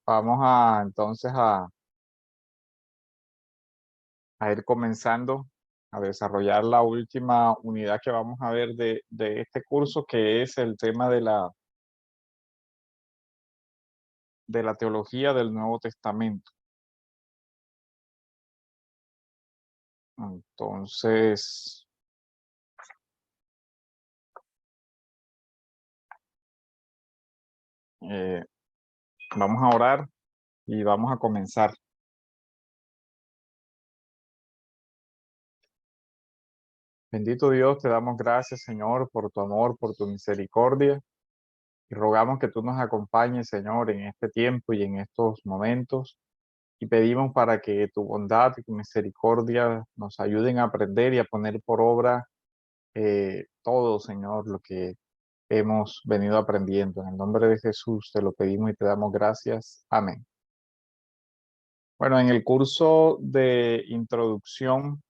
Vamos a entonces a ir comenzando a desarrollar la última unidad que vamos a ver de este curso, que es el tema de la teología del Nuevo Testamento. Entonces, eh, vamos a orar y vamos a comenzar. Bendito Dios, te damos gracias, Señor, por tu amor, por tu misericordia. Y rogamos que tú nos acompañes, Señor, en este tiempo y en estos momentos. Y pedimos para que tu bondad y tu misericordia nos ayuden a aprender y a poner por obra todo, Señor, lo que hemos venido aprendiendo. En el nombre de Jesús te lo pedimos y te damos gracias. Amén. Bueno, en el curso de introducción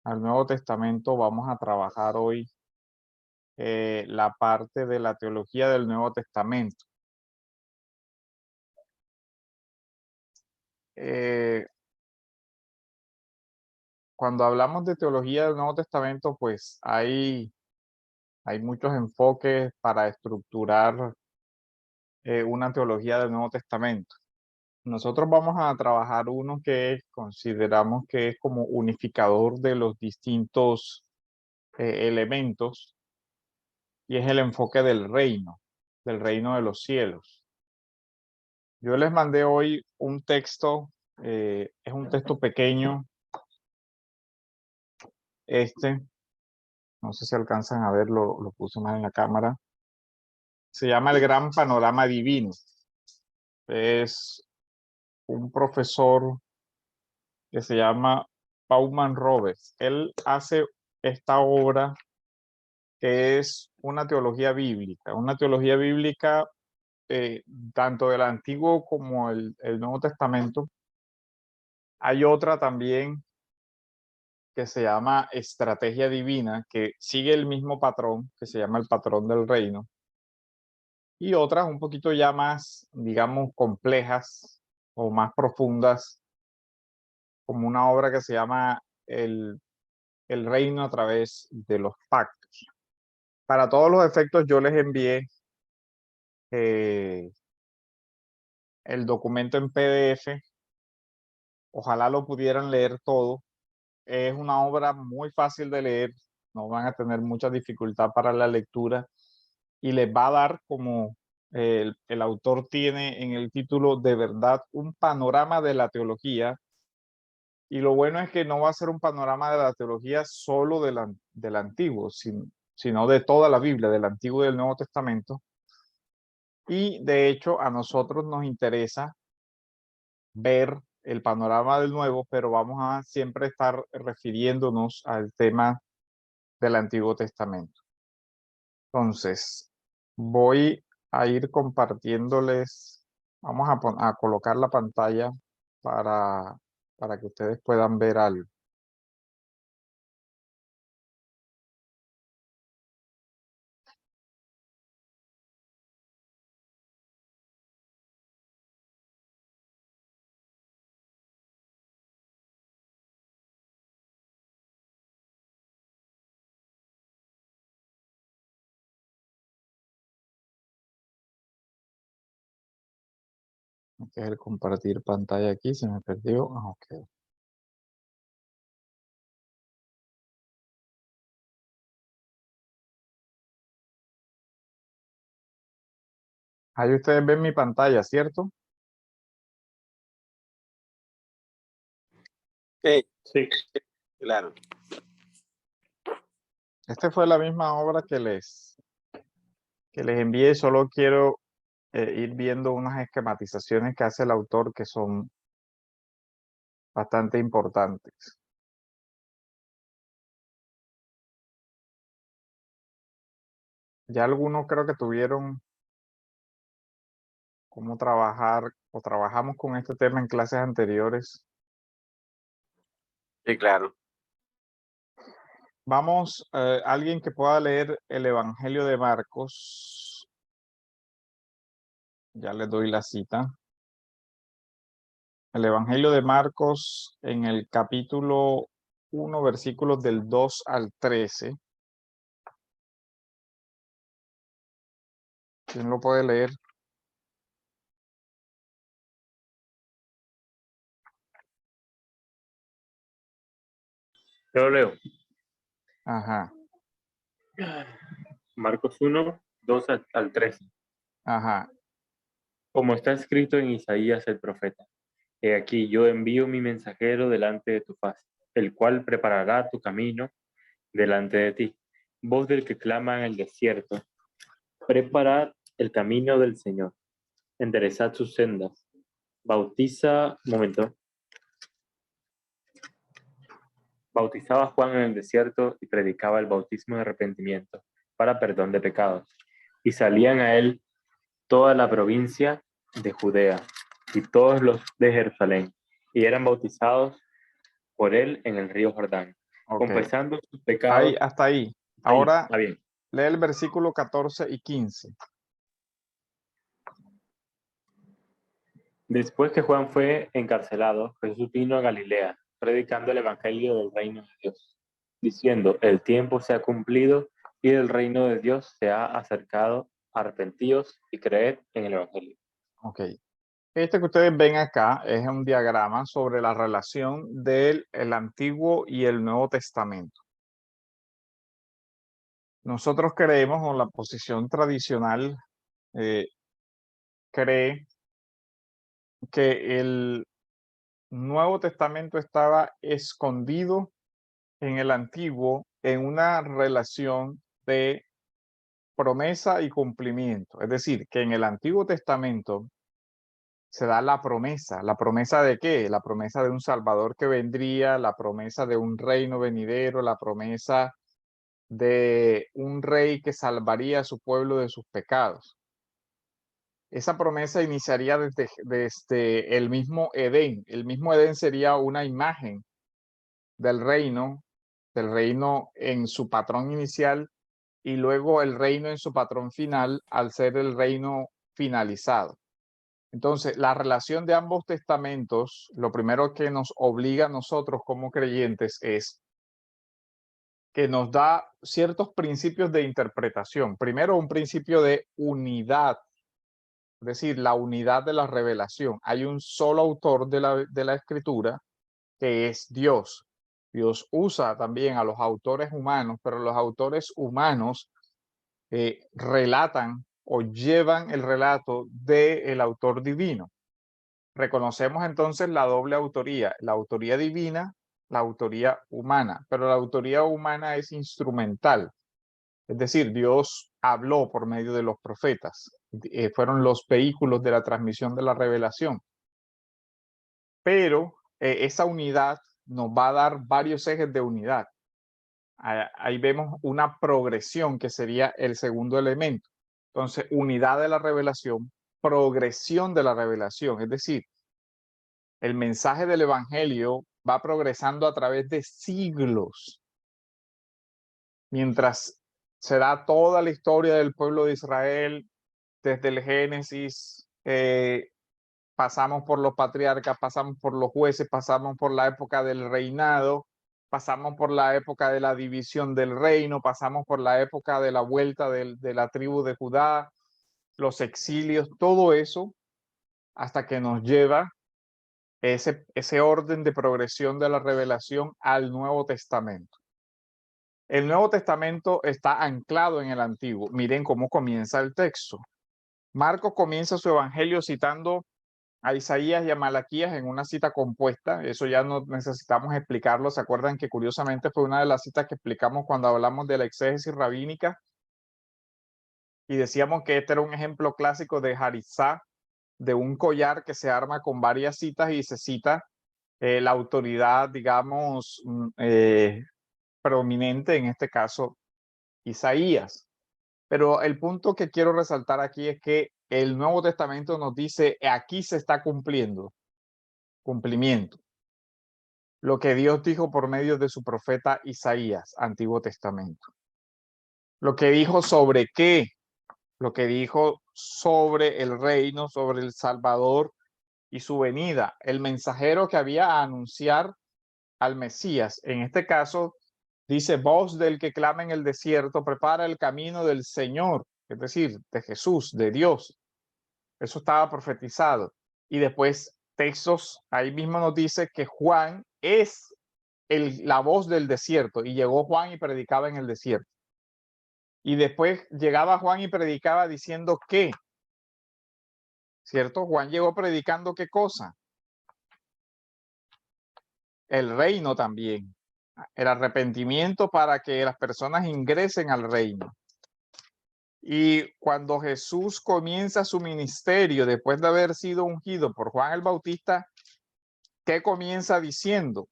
al Nuevo Testamento vamos a trabajar hoy la parte de la teología del Nuevo Testamento. Eh, Cuando hablamos de teología del Nuevo Testamento, pues hay muchos enfoques para estructurar una teología del Nuevo Testamento. Nosotros vamos a trabajar uno que consideramos que es como unificador de los distintos elementos, y es el enfoque del reino de los cielos. Yo les mandé hoy un texto, es un texto pequeño, no sé si alcanzan a verlo, lo puse mal en la cámara. Se llama El Gran Panorama Divino. Es un profesor que se llama Pauman Roberts. Él hace esta obra que es una teología bíblica eh, tanto del Antiguo como el Nuevo Testamento. Hay otra también que se llama Estrategia Divina, que sigue el mismo patrón, que se llama el patrón del reino, y otras un poquito ya más, digamos, complejas o más profundas, como una obra que se llama el reino a través de los pactos. Para todos los efectos, yo les envié eh, el documento en PDF. Ojalá lo pudieran leer todo. Es una obra muy fácil de leer, no van a tener mucha dificultad para la lectura y les va a dar, como el autor tiene en el título, de verdad, un panorama de la teología. Y lo bueno es que no va a ser un panorama de la teología solo del Antiguo, sino de toda la Biblia, del Antiguo y del Nuevo Testamento. Y de hecho a nosotros nos interesa ver el panorama del Nuevo, pero vamos a siempre estar refiriéndonos al tema del Antiguo Testamento. Entonces, voy a ir compartiéndoles, vamos a colocar la pantalla para, para que ustedes puedan ver algo. Este es el compartir pantalla aquí, se me perdió. Ok. Ahí ustedes ven mi pantalla, ¿cierto? Sí, claro. Esta fue la misma obra que les envié, solo quiero ir viendo unas esquematizaciones que hace el autor que son bastante importantes. Ya algunos creo que tuvieron cómo trabajar o trabajamos con este tema en clases anteriores. Sí, claro. Vamos, alguien que pueda leer el Evangelio de Marcos. Ya les doy la cita. El Evangelio de Marcos en el capítulo 1, versículos del 2 al 13. ¿Quién lo puede leer? Yo lo leo. Ajá, Marcos 1, 2 al 13. ajá. Como está escrito en Isaías el profeta: He aquí yo envío mi mensajero delante de tu faz, el cual preparará tu camino delante de ti. Voz del que clama en el desierto: preparad el camino del Señor, enderezad sus sendas. Bautizaba Juan en el desierto y predicaba el bautismo de arrepentimiento para perdón de pecados. Y salían a él toda la provincia de Judea y todos los de Jerusalén, y eran bautizados por él en el río Jordán, Ok. confesando sus pecados. Hasta ahí. Ahí, Ahora está bien. lee el versículo 14 y 15. Después que Juan fue encarcelado, Jesús vino a Galilea, predicando el evangelio del reino de Dios, diciendo: el tiempo se ha cumplido y el reino de Dios se ha acercado, arrepentíos y creed en el evangelio. Ok. Este que ustedes ven acá es un diagrama sobre la relación del Antiguo y el Nuevo Testamento. Nosotros creemos, o la posición tradicional cree que el Nuevo Testamento estaba escondido en el Antiguo en una relación de promesa y cumplimiento. Es decir, que en el Antiguo Testamento se da la promesa de qué? La promesa de un Salvador que vendría, la promesa de un reino venidero, la promesa de un rey que salvaría a su pueblo de sus pecados. Esa promesa iniciaría desde el mismo Edén. El mismo Edén sería una imagen del reino en su patrón inicial y luego el reino en su patrón final al ser el reino finalizado. Entonces, la relación de ambos testamentos, lo primero que nos obliga a nosotros como creyentes es que nos da ciertos principios de interpretación. Primero, un principio de unidad, es decir, la unidad de la revelación. Hay un solo autor de la escritura, que es Dios. Dios usa también a los autores humanos, pero los autores humanos relatan o llevan el relato del autor divino. Reconocemos entonces la doble autoría, la autoría divina, la autoría humana, pero la autoría humana es instrumental. Es decir, Dios habló por medio de los profetas, fueron los vehículos de la transmisión de la revelación. Pero esa unidad nos va a dar varios ejes de unidad. Ahí vemos una progresión que sería el segundo elemento. Entonces, unidad de la revelación, progresión de la revelación, es decir, el mensaje del evangelio va progresando a través de siglos. Mientras se da toda la historia del pueblo de Israel, desde el Génesis, pasamos por los patriarcas, pasamos por los jueces, pasamos por la época del reinado, pasamos por la época de la división del reino, pasamos por la época de la vuelta de la tribu de Judá, los exilios, todo eso, hasta que nos lleva ese orden de progresión de la revelación al Nuevo Testamento. El Nuevo Testamento está anclado en el Antiguo. Miren cómo comienza el texto. Marcos comienza su evangelio citando a Isaías y a Malaquías en una cita compuesta. Eso ya no necesitamos explicarlo. ¿Se acuerdan que curiosamente fue una de las citas que explicamos cuando hablamos de la exégesis rabínica? Y decíamos que este era un ejemplo clásico de harizá, de un collar que se arma con varias citas y se cita la autoridad, digamos, prominente, en este caso, Isaías. Pero el punto que quiero resaltar aquí es que el Nuevo Testamento nos dice, aquí se está cumpliendo, cumplimiento. Lo que Dios dijo por medio de su profeta Isaías, Antiguo Testamento. Lo que dijo sobre qué, lo que dijo sobre el reino, sobre el Salvador y su venida, el mensajero que había a anunciar al Mesías. En este caso, dice, voz del que clama en el desierto, prepara el camino del Señor, es decir, de Jesús, de Dios. Eso estaba profetizado. Y después textos, ahí mismo nos dice que Juan es la voz del desierto, y llegó Juan y predicaba en el desierto. Y después llegaba Juan y predicaba diciendo ¿qué? ¿Cierto? Juan llegó predicando ¿qué cosa? El reino también. El arrepentimiento para que las personas ingresen al reino. Y cuando Jesús comienza su ministerio, después de haber sido ungido por Juan el Bautista, ¿qué comienza diciendo?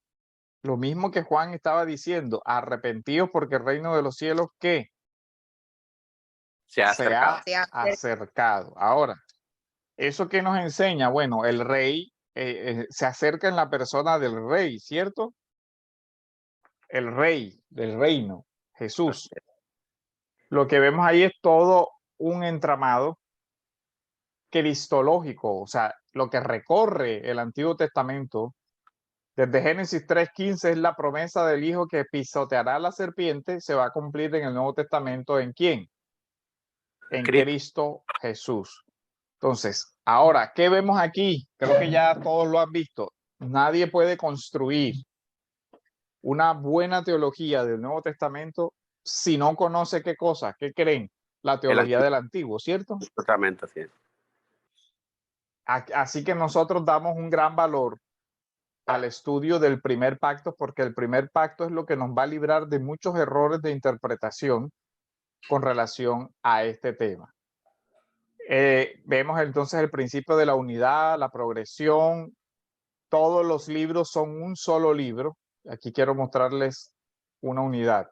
Lo mismo que Juan estaba diciendo, arrepentidos porque el reino de los cielos, ¿qué? Se ha Se ha acercado. Ahora, ¿eso qué nos enseña? Bueno, el rey se acerca en la persona del rey, ¿cierto? El rey del reino, Jesús. Lo que vemos ahí es todo un entramado cristológico, o sea, lo que recorre el Antiguo Testamento. Desde Génesis 3:15 es la promesa del Hijo que pisoteará la serpiente, se va a cumplir en el Nuevo Testamento. ¿En quién? En Cristo Jesús. Entonces, ahora, ¿qué vemos aquí? Creo que ya todos lo han visto. Nadie puede construir una buena teología del Nuevo Testamento si no conoce qué cosa, qué creen, la teología del Antiguo, ¿cierto? Totalmente así. Así que nosotros damos un gran valor al estudio del primer pacto, porque el primer pacto es lo que nos va a librar de muchos errores de interpretación con relación a este tema. Vemos entonces el principio de la unidad, la progresión. Todos los libros son un solo libro. Aquí quiero mostrarles una unidad.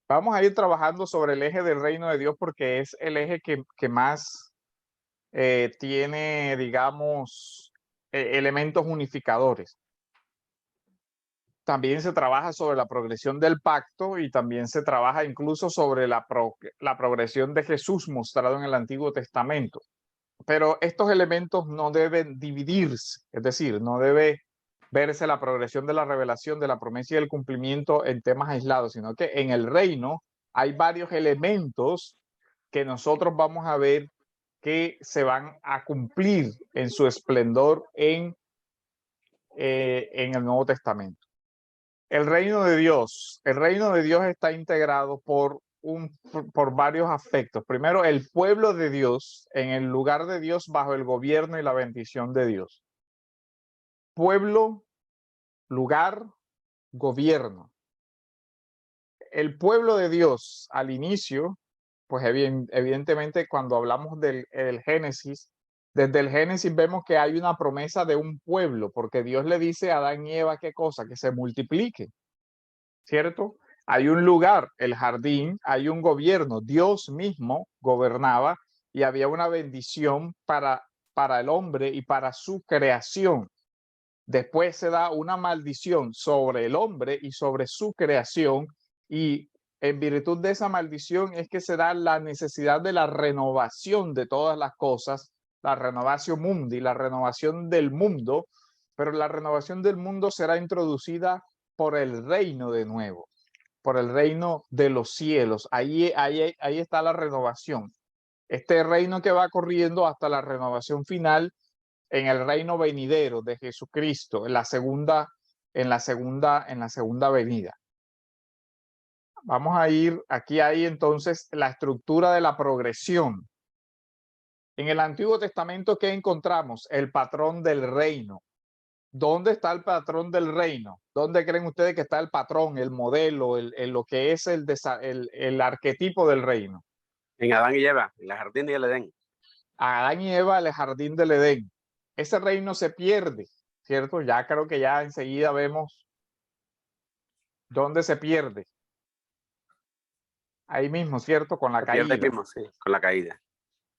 Vamos a ir trabajando sobre el eje del reino de Dios porque es el eje que más tiene, digamos, elementos unificadores. También se trabaja sobre la progresión del pacto y también se trabaja incluso sobre la progresión de Jesús mostrado en el Antiguo Testamento. Pero estos elementos no deben dividirse, es decir, no debe verse la progresión de la revelación, de la promesa y del cumplimiento en temas aislados, sino que en el reino hay varios elementos que nosotros vamos a ver que se van a cumplir en su esplendor en el Nuevo Testamento. El reino de Dios está integrado por varios aspectos. Primero, el pueblo de Dios en el lugar de Dios bajo el gobierno y la bendición de Dios. Pueblo, lugar, gobierno. El pueblo de Dios al inicio, pues evidentemente cuando hablamos del Génesis, desde el Génesis vemos que hay una promesa de un pueblo, porque Dios le dice a Adán y Eva qué cosa, que se multiplique, ¿cierto? Hay un lugar, el jardín, hay un gobierno, Dios mismo gobernaba y había una bendición para el hombre y para su creación. Después se da una maldición sobre el hombre y sobre su creación, y en virtud de esa maldición es que se da la necesidad de la renovación de todas las cosas, la renovación mundi, la renovación del mundo, pero la renovación del mundo será introducida por el reino de nuevo, por el reino de los cielos. Ahí está la renovación. Este reino que va corriendo hasta la renovación final en el reino venidero de Jesucristo, en la segunda venida. Vamos a ir, aquí hay entonces la estructura de la progresión. En el Antiguo Testamento, ¿qué encontramos? El patrón del reino. ¿Dónde está el patrón del reino? ¿Dónde creen ustedes que está el patrón, el modelo, lo que es el arquetipo del reino? En Adán y Eva, en el jardín del Edén. Adán y Eva, el jardín del Edén. Ese reino se pierde, ¿cierto? Ya creo que ya enseguida vemos dónde se pierde. Ahí mismo, ¿cierto? Con la caída. Mismo, sí, con la caída.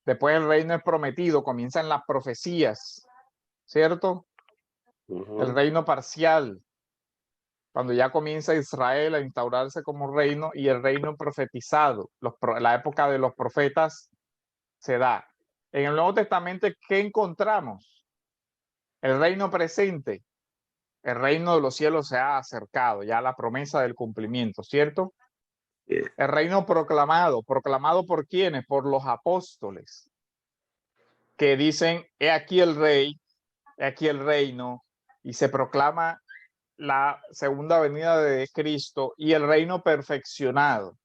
Después el reino es prometido, comienzan las profecías, ¿cierto? El reino parcial, cuando ya comienza Israel a instaurarse como reino, y el reino profetizado, la época de los profetas se da. En el Nuevo Testamento, ¿qué encontramos? El reino presente, el reino de los cielos se ha acercado, ya la promesa del cumplimiento, ¿cierto? Sí. El reino proclamado, ¿proclamado por quiénes? Por los apóstoles, que dicen, he aquí el rey, he aquí el reino, y se proclama la segunda venida de Cristo y el reino perfeccionado.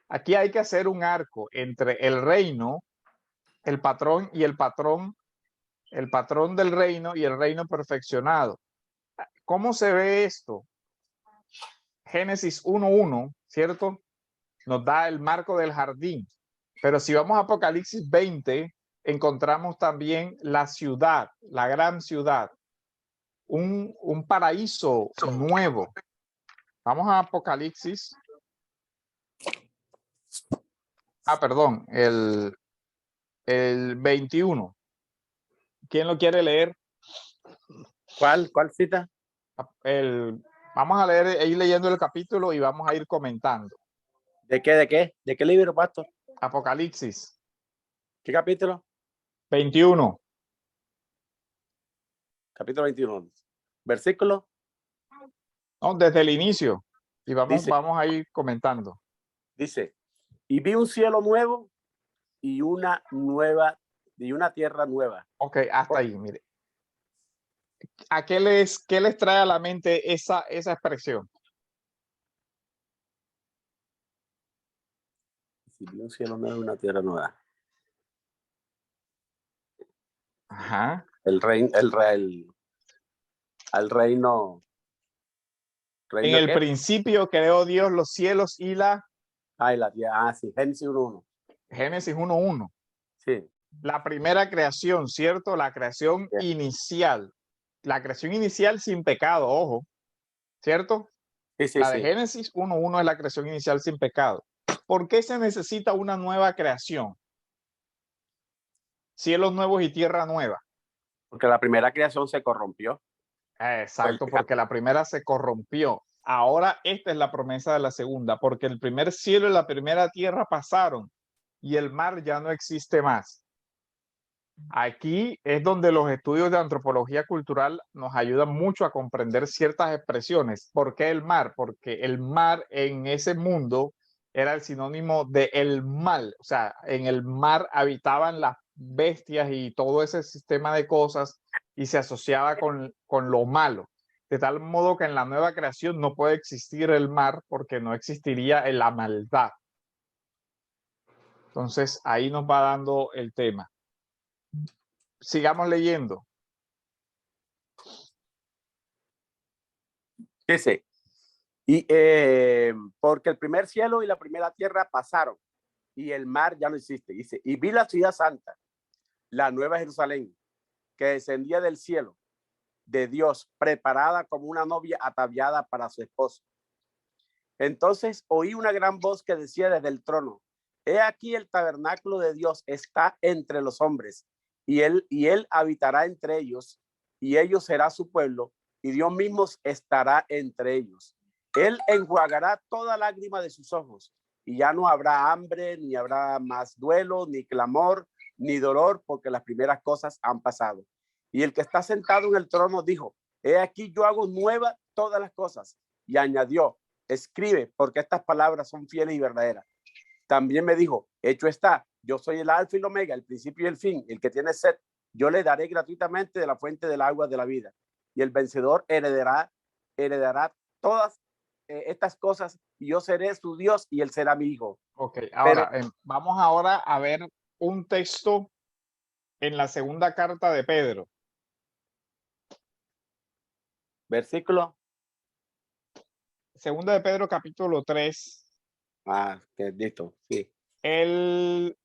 Aquí hay que hacer un arco entre el reino, el patrón y el patrón del reino y el reino perfeccionado. ¿Cómo se ve esto? Génesis 1:1, ¿cierto? Nos da el marco del jardín. Pero si vamos a Apocalipsis 20, encontramos también la ciudad, la gran ciudad, un paraíso nuevo. Vamos a Apocalipsis. Perdón, el 21. ¿Quién lo quiere leer? ¿Cuál cita? Vamos a leer, ir leyendo el capítulo y vamos a ir comentando. ¿De qué? ¿De qué libro, pastor? Apocalipsis ¿Qué capítulo? 21. Capítulo 21. Versículo. No, desde el inicio. Y vamos a ir comentando. Dice, y vi un cielo nuevo y una tierra nueva. Ok, hasta ahí, mire. ¿A qué les trae a la mente esa expresión? Si vi un cielo nuevo y una tierra nueva. Ajá. El reino. En el principio creó Dios los cielos y la... la tierra. Sí, Génesis 1:1. Génesis 1:1. Sí. La primera creación, ¿cierto? La creación inicial. La creación inicial sin pecado, ojo. ¿Cierto? Sí, La de Génesis 1:1 es la creación inicial sin pecado. ¿Por qué se necesita una nueva creación? Cielos nuevos y tierra nueva. Porque la primera creación se corrompió. Exacto, porque la primera se corrompió. Ahora esta es la promesa de la segunda, porque el primer cielo y la primera tierra pasaron y el mar ya no existe más. Aquí es donde los estudios de antropología cultural nos ayudan mucho a comprender ciertas expresiones. ¿Por qué el mar? Porque el mar en ese mundo era el sinónimo de el mal. O sea, en el mar habitaban las bestias y todo ese sistema de cosas y se asociaba con lo malo. De tal modo que en la nueva creación no puede existir el mar porque no existiría la maldad. Entonces ahí nos va dando el tema. Sigamos leyendo. Dice, y porque el primer cielo y la primera tierra pasaron y el mar ya no existe. Dice, y vi la ciudad santa, la nueva Jerusalén, que descendía del cielo de Dios, preparada como una novia ataviada para su esposo. Entonces oí una gran voz que decía desde el trono, he aquí el tabernáculo de Dios está entre los hombres, y él habitará entre ellos, y ellos será su pueblo, y Dios mismo estará entre ellos. Él enjuagará toda lágrima de sus ojos, y ya no habrá hambre, ni habrá más duelo, ni clamor, ni dolor, porque las primeras cosas han pasado. Y el que está sentado en el trono dijo, he aquí yo hago nueva todas las cosas. Y añadió, escribe, porque estas palabras son fieles y verdaderas. También me dijo, hecho está, yo soy el alfa y el omega, el principio y el fin, el que tiene sed, yo le daré gratuitamente de la fuente del agua de la vida. Y el vencedor heredará todas estas cosas, y yo seré su Dios y él será mi hijo. Ok, ahora vamos ahora a ver un texto en la segunda carta de Pedro. Versículo. Segunda de Pedro, capítulo 3. Que listo, sí. El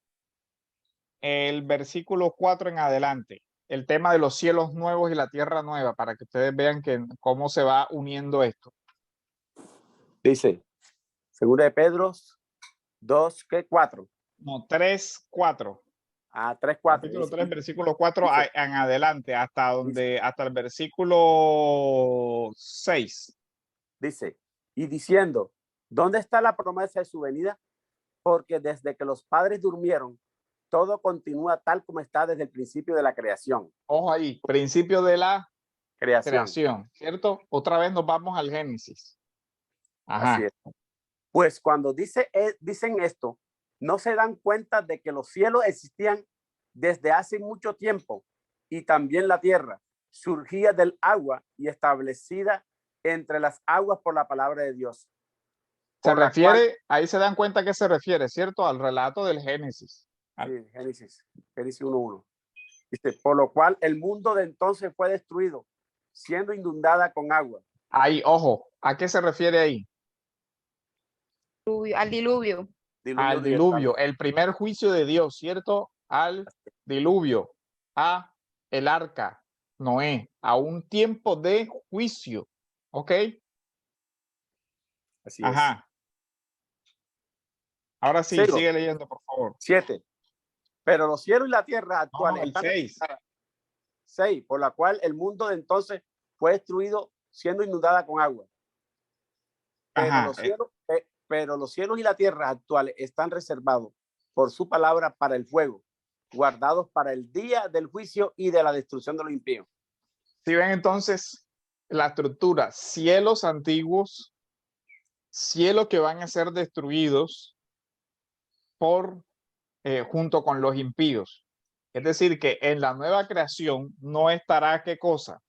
versículo 4 en adelante. El tema de los cielos nuevos y la tierra nueva, para que ustedes vean cómo se va uniendo esto. Dice, segunda de Pedro 2, ¿qué? 4. No, 3:4. 3:4. Capítulo 3, versículo 4 en adelante, hasta el versículo 6. Dice, y diciendo, ¿dónde está la promesa de su venida? Porque desde que los padres durmieron, todo continúa tal como está desde el principio de la creación. Ojo ahí, principio de la Creación. ¿cierto? Otra vez nos vamos al Génesis. Así Ajá. es. Pues cuando dicen esto, no se dan cuenta de que los cielos existían desde hace mucho tiempo y también la tierra surgía del agua y establecida entre las aguas por la palabra de Dios. Se Por la cual- refiere, ahí se dan cuenta que se refiere, ¿cierto? Al relato del Génesis. sí, Génesis 1:1. Dice, por lo cual el mundo de entonces fue destruido, siendo inundada con agua. Ahí, ojo, ¿a qué se refiere ahí? Al diluvio. Diluvio Al universal. diluvio, el primer juicio de Dios, ¿cierto? Al diluvio, a el arca, Noé, a un tiempo de juicio, ¿ok? Así es. Ajá. Ahora sí, Cero. sigue leyendo, por favor. 7. Pero los cielos y la tierra No, actuales el están 6. 6, por la cual el mundo de entonces fue destruido siendo inundada con agua. Pero Ajá. los cielos y la tierra actuales están reservados por su palabra para el fuego, guardados para el día del juicio y de la destrucción de los impíos. Si ven entonces la estructura, cielos antiguos, cielos que van a ser destruidos por junto con los impíos. Es decir, que en la nueva creación no estará qué cosa.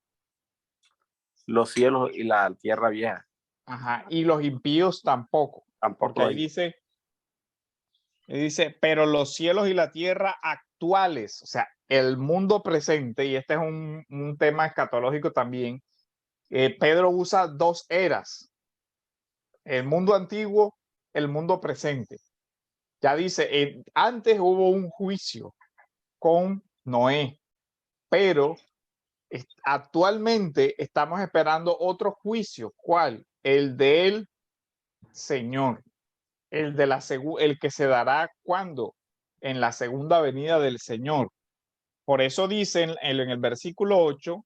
Los cielos y la tierra vieja. Ajá, y los impíos tampoco. Tampoco Porque ahí hay. dice, pero los cielos y la tierra actuales, o sea, el mundo presente, y este es un tema escatológico también, Pedro usa dos eras, el mundo antiguo, el mundo presente. Ya dice, antes hubo un juicio con Noé, pero actualmente estamos esperando otro juicio. ¿Cuál? El del Señor, el que se dará cuando en la segunda venida del Señor. Por eso dicen en el versículo 8,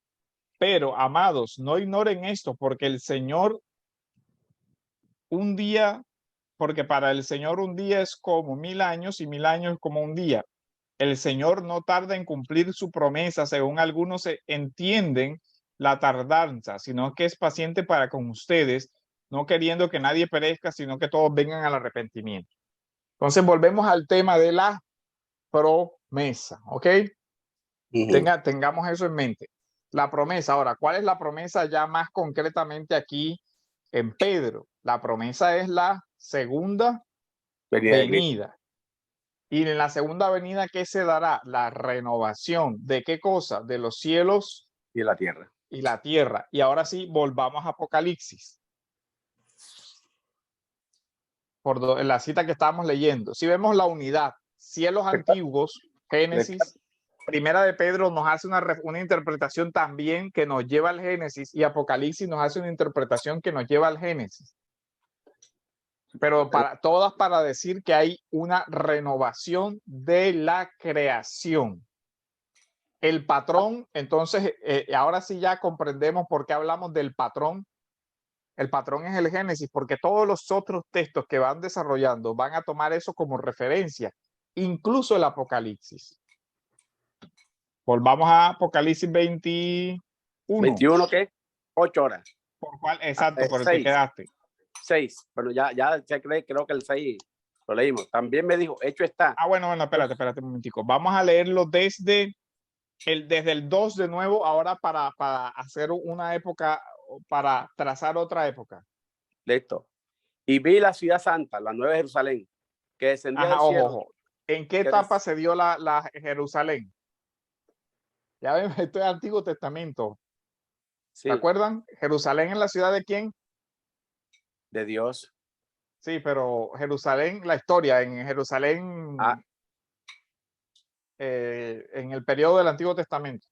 pero amados, no ignoren esto, porque el Señor un día, porque para el Señor un día es como 1000 años y 1000 años como un día. El Señor no tarda en cumplir su promesa, según algunos entienden la tardanza, sino que es paciente para con ustedes, no queriendo que nadie perezca, sino que todos vengan al arrepentimiento. Entonces volvemos al tema de la promesa, ¿ok? Tengamos eso en mente. La promesa. Ahora, ¿cuál es la promesa ya más concretamente aquí en Pedro? La promesa es la segunda venida. Y en la segunda venida, ¿qué se dará? La renovación. ¿De qué cosa? De los cielos Y la tierra. y la tierra. Y ahora sí, volvamos a Apocalipsis. En la cita que estábamos leyendo. Si vemos la unidad, cielos antiguos, Génesis, Primera de Pedro nos hace una interpretación también que nos lleva al Génesis, y Apocalipsis nos hace una interpretación que nos lleva al Génesis. Pero todas para decir que hay una renovación de la creación. El patrón, entonces, ahora sí ya comprendemos por qué hablamos del patrón. El patrón es el Génesis, porque todos los otros textos que van desarrollando van a tomar eso como referencia, incluso el Apocalipsis. Volvamos a Apocalipsis 21. 21, ¿qué? 8 horas. ¿Por cuál? Exacto, por el 6. que quedaste. 6, pero ya creo que el 6 lo leímos. También me dijo, hecho está. Bueno, espérate un momentico. Vamos a leerlo desde el 2 de nuevo, ahora para hacer una época, para trazar otra época. Listo. Y vi la ciudad santa, la nueva Jerusalén, que descendía del cielo. Ojo. ¿En qué etapa se dio la Jerusalén? Ya ven, esto es Antiguo Testamento. Sí, ¿Se acuerdan? Jerusalén es la ciudad de quién? de Dios. Sí, pero Jerusalén, la historia en Jerusalén, en el periodo del Antiguo Testamento.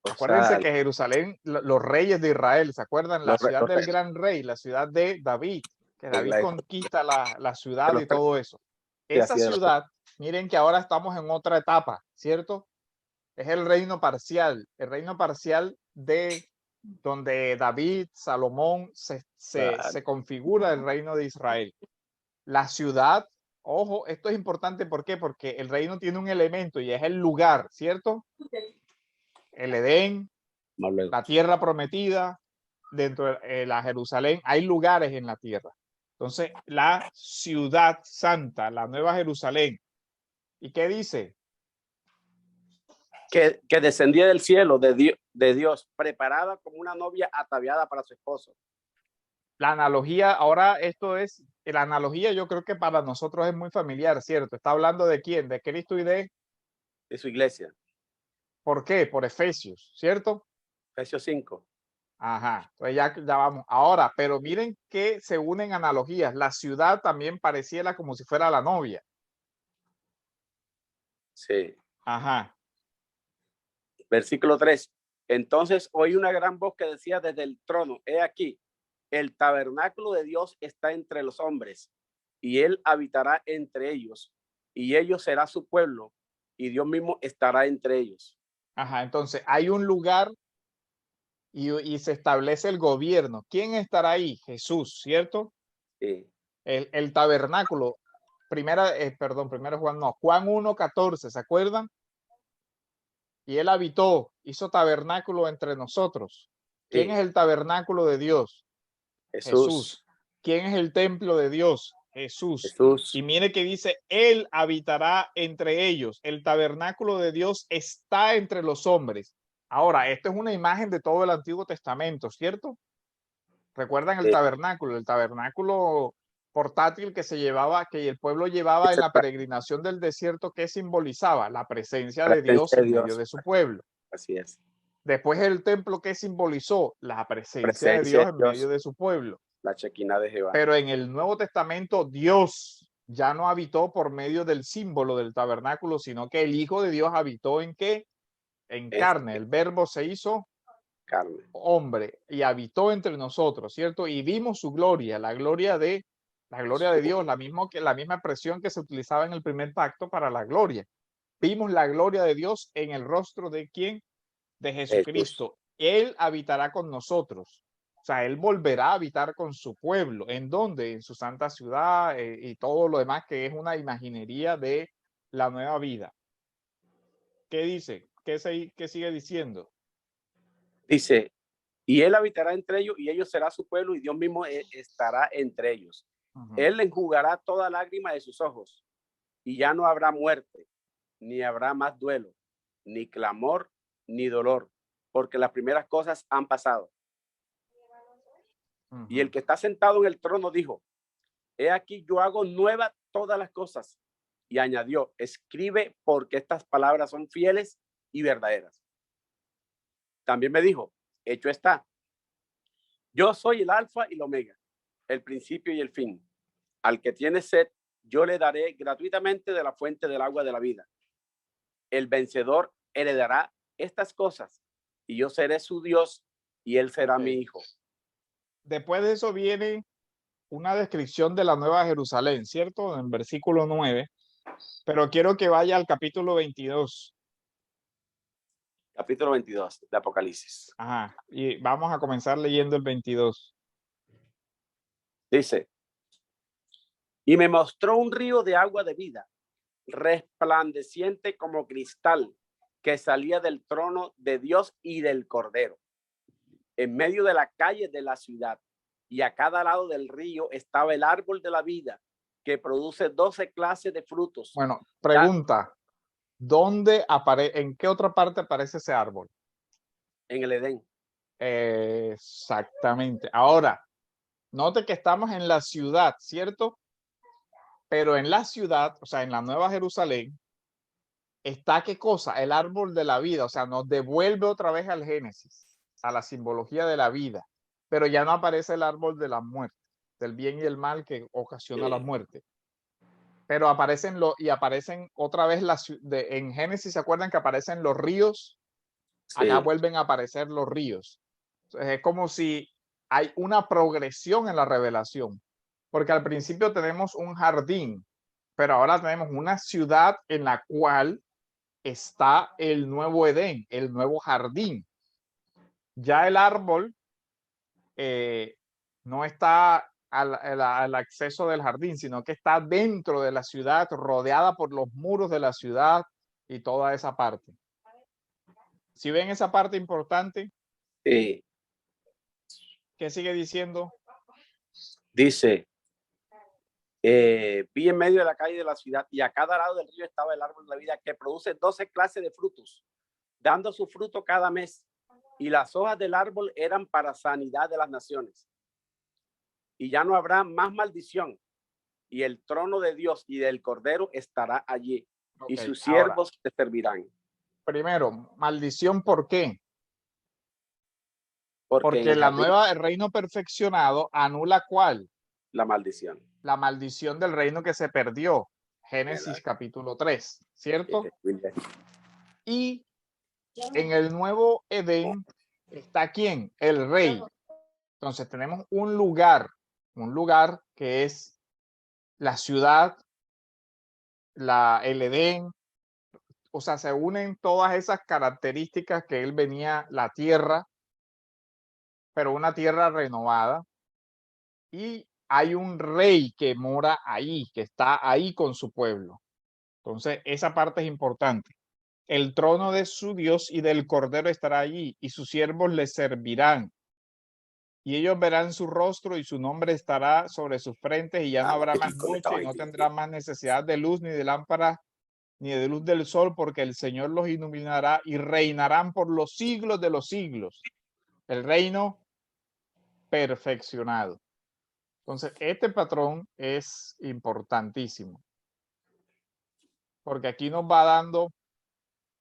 Acuérdense que Jerusalén, los reyes de Israel, ¿se acuerdan? La ciudad del gran rey, la ciudad de David, que David conquista la ciudad y todo eso. Esa ciudad, miren que ahora estamos en otra etapa, ¿cierto? Es el reino parcial de donde David, Salomón, se configura el reino de Israel. La ciudad, ojo, esto es importante, ¿por qué? Porque el reino tiene un elemento y es el lugar, ¿cierto? El Edén, Más luego. la tierra prometida, dentro de la Jerusalén, hay lugares en la tierra. Entonces, la ciudad santa, la nueva Jerusalén. ¿Y qué dice? Que descendía del cielo de Dios, preparada como una novia ataviada para su esposo. La analogía, ahora esto es, la analogía yo creo que para nosotros es muy familiar, ¿cierto? Está hablando de quién, de Cristo y de, Su iglesia. ¿por qué? Por Efesios, ¿cierto? Efesios 5. Ajá, entonces ya vamos. Ahora, pero miren que se unen analogías. La ciudad también pareciera como si fuera la novia. Sí. Ajá. Versículo 3. Entonces oí una gran voz que decía desde el trono, he aquí, el tabernáculo de Dios está entre los hombres, y él habitará entre ellos, y ellos será su pueblo, y Dios mismo estará entre ellos. Ajá, entonces hay un lugar y se establece el gobierno. ¿Quién estará ahí? Jesús, ¿cierto? Sí. El tabernáculo. Primero Juan, no, Juan 1:14, ¿se acuerdan? Y él habitó, hizo tabernáculo entre nosotros. ¿Quién Sí. es el tabernáculo de Dios? Jesús. Jesús. ¿Quién es el templo de Dios? Jesús. Jesús. Y mire que dice, Él habitará entre ellos. El tabernáculo de Dios está entre los hombres. Ahora, esto es una imagen de todo el Antiguo Testamento, ¿cierto? ¿Recuerdan el tabernáculo portátil que se llevaba, que el pueblo llevaba en la peregrinación del desierto? ¿Qué simbolizaba? La presencia de Dios en medio de su pueblo. Así es. Después el templo, ¿qué simbolizó? La presencia de Presencia Dios de en Dios, medio de su pueblo. la Chequina de Jehová. Pero en el Nuevo Testamento Dios ya no habitó por medio del símbolo del tabernáculo, sino que el Hijo de Dios habitó ¿en qué? En carne. El verbo se hizo carne. hombre y habitó entre nosotros, ¿cierto? Y vimos su gloria, la gloria de Dios, la misma expresión que se utilizaba en el primer pacto para la gloria. Vimos la gloria de Dios en el rostro de ¿quién? De Jesucristo. Él habitará con nosotros. O sea, él volverá a habitar con su pueblo. ¿En dónde? En su santa ciudad y todo lo demás que es una imaginería de la nueva vida. ¿Qué dice? ¿Qué sigue diciendo? Dice, y él habitará entre ellos y ellos será su pueblo y Dios mismo estará entre ellos. Él enjugará toda lágrima de sus ojos y ya no habrá muerte, ni habrá más duelo, ni clamor, ni dolor, porque las primeras cosas han pasado. Y el que está sentado en el trono dijo, he aquí yo hago nueva todas las cosas. Y añadió, escribe porque estas palabras son fieles y verdaderas. También me dijo, hecho está. Yo soy el alfa y el omega, el principio y el fin. Al que tiene sed, yo le daré gratuitamente de la fuente del agua de la vida. El vencedor heredará estas cosas y yo seré su Dios y él será mi hijo. Después de eso viene una descripción de la Nueva Jerusalén, ¿cierto? En versículo 9. Pero quiero que vaya al capítulo 22. Capítulo 22 de Apocalipsis. Ajá. Y vamos a comenzar leyendo el 22. Dice, y me mostró un río de agua de vida, resplandeciente como cristal, que salía del trono de Dios y del Cordero, en medio de la calle de la ciudad. Y a cada lado del río estaba el árbol de la vida, que produce 12 clases de frutos. Bueno, pregunta, ¿dónde aparece, en qué otra parte aparece ese árbol? En el Edén. Exactamente. Ahora, note que estamos en la ciudad, ¿cierto? Pero en la ciudad, o sea, en la Nueva Jerusalén, está ¿qué cosa? El árbol de la vida, o sea, nos devuelve otra vez al Génesis, a la simbología de la vida, pero ya no aparece el árbol de la muerte, del bien y el mal que ocasiona la muerte. Pero aparecen otra vez en Génesis, ¿se acuerdan que aparecen los ríos? Sí. Acá vuelven a aparecer los ríos. Entonces, es como si hay una progresión en la revelación, porque al principio tenemos un jardín, pero ahora tenemos una ciudad en la cual está el nuevo Edén, el nuevo jardín. Ya el árbol no está al acceso del jardín, sino que está dentro de la ciudad, rodeada por los muros de la ciudad y toda esa parte. Si ven esa parte importante, Sí. ¿qué sigue diciendo? Dice, vi en medio de la calle de la ciudad y a cada lado del río estaba el árbol de la vida que produce 12 clases de frutos, dando su fruto cada mes. Y las hojas del árbol eran para sanidad de las naciones. Y ya no habrá más maldición. Y el trono de Dios y del Cordero estará allí. Y Okay, sus siervos te servirán. Primero, maldición, ¿por qué? Porque el el reino perfeccionado anula ¿cuál? La maldición. La maldición del reino que se perdió. Génesis capítulo 3, ¿cierto? Y en el nuevo Edén está ¿quién? El rey. Entonces tenemos un lugar que es la ciudad, el Edén. O sea, se unen todas esas características que él venía, la tierra, pero una tierra renovada. Y hay un rey que mora ahí, que está ahí con su pueblo. Entonces, esa parte es importante. El trono de su Dios y del Cordero estará allí, y sus siervos le servirán. Y ellos verán su rostro y su nombre estará sobre sus frentes, y ya no habrá más noche, y no tendrán más necesidad de luz ni de lámpara ni de luz del sol, porque el Señor los iluminará y reinarán por los siglos de los siglos. El reino perfeccionado. Entonces, este patrón es importantísimo, porque aquí nos va dando,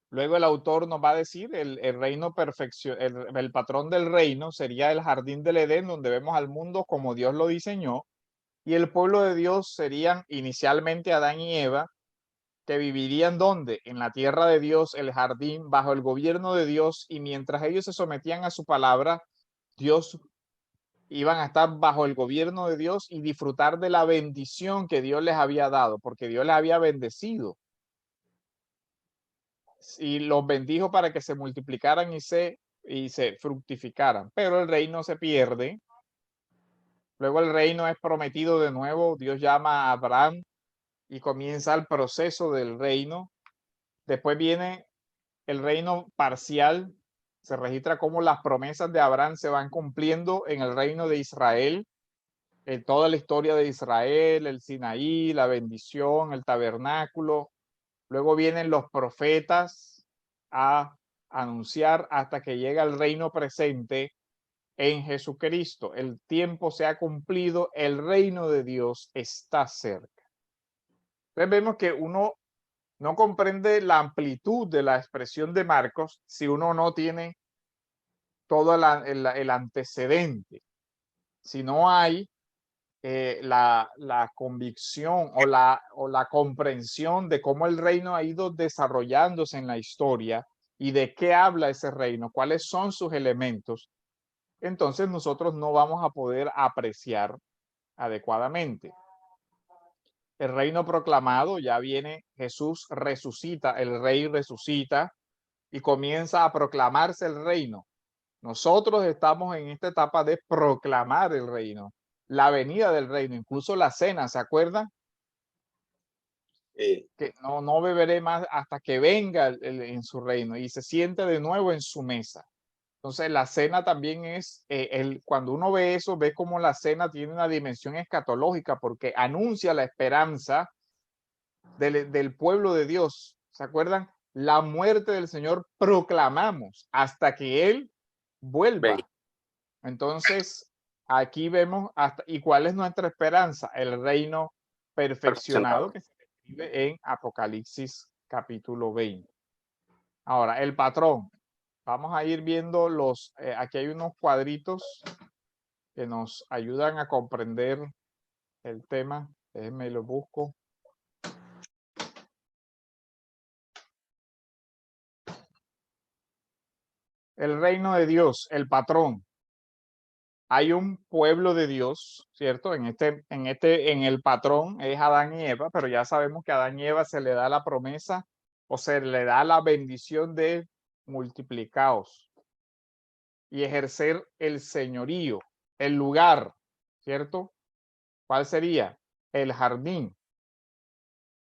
luego el autor nos va a decir, el reino perfección, el patrón del reino sería el jardín del Edén, donde vemos al mundo como Dios lo diseñó, y el pueblo de Dios serían inicialmente Adán y Eva, que vivirían ¿dónde? En la tierra de Dios, el jardín, bajo el gobierno de Dios, y mientras ellos se sometían a su palabra, Dios iban a estar bajo el gobierno de Dios y disfrutar de la bendición que Dios les había dado, porque Dios les había bendecido y los bendijo para que se multiplicaran y se fructificaran. Pero el reino se pierde. Luego el reino es prometido de nuevo. Dios llama a Abraham y comienza el proceso del reino. Después viene el reino parcial. Se registra cómo las promesas de Abraham se van cumpliendo en el reino de Israel. En toda la historia de Israel, el Sinaí, la bendición, el tabernáculo. Luego vienen los profetas a anunciar hasta que llega el reino presente en Jesucristo. El tiempo se ha cumplido, el reino de Dios está cerca. Entonces vemos que uno no comprende la amplitud de la expresión de Marcos si uno no tiene todo el antecedente. Si no hay la convicción o la comprensión de cómo el reino ha ido desarrollándose en la historia y de qué habla ese reino, cuáles son sus elementos, entonces nosotros no vamos a poder apreciar adecuadamente. El reino proclamado ya viene, Jesús resucita, el rey resucita y comienza a proclamarse el reino. Nosotros estamos en esta etapa de proclamar el reino, la venida del reino, incluso la cena, ¿se acuerdan? Que no beberé más hasta que venga en su reino y se siente de nuevo en su mesa. Entonces la cena también es, cuando uno ve eso, ve cómo la cena tiene una dimensión escatológica porque anuncia la esperanza del pueblo de Dios. ¿Se acuerdan? La muerte del Señor proclamamos hasta que Él vuelva. Entonces, aquí vemos hasta, ¿y cuál es nuestra esperanza? El reino perfeccionado que se describe en Apocalipsis capítulo 20. Ahora, el patrón. Vamos a ir viendo aquí hay unos cuadritos que nos ayudan a comprender el tema. Déjenme lo busco. El reino de Dios, el patrón. Hay un pueblo de Dios, ¿cierto? En el patrón es Adán y Eva, pero ya sabemos que a Adán y Eva se le da la promesa o se le da la bendición de multiplicaos y ejercer el señorío, el lugar, ¿cierto? ¿Cuál sería? El jardín.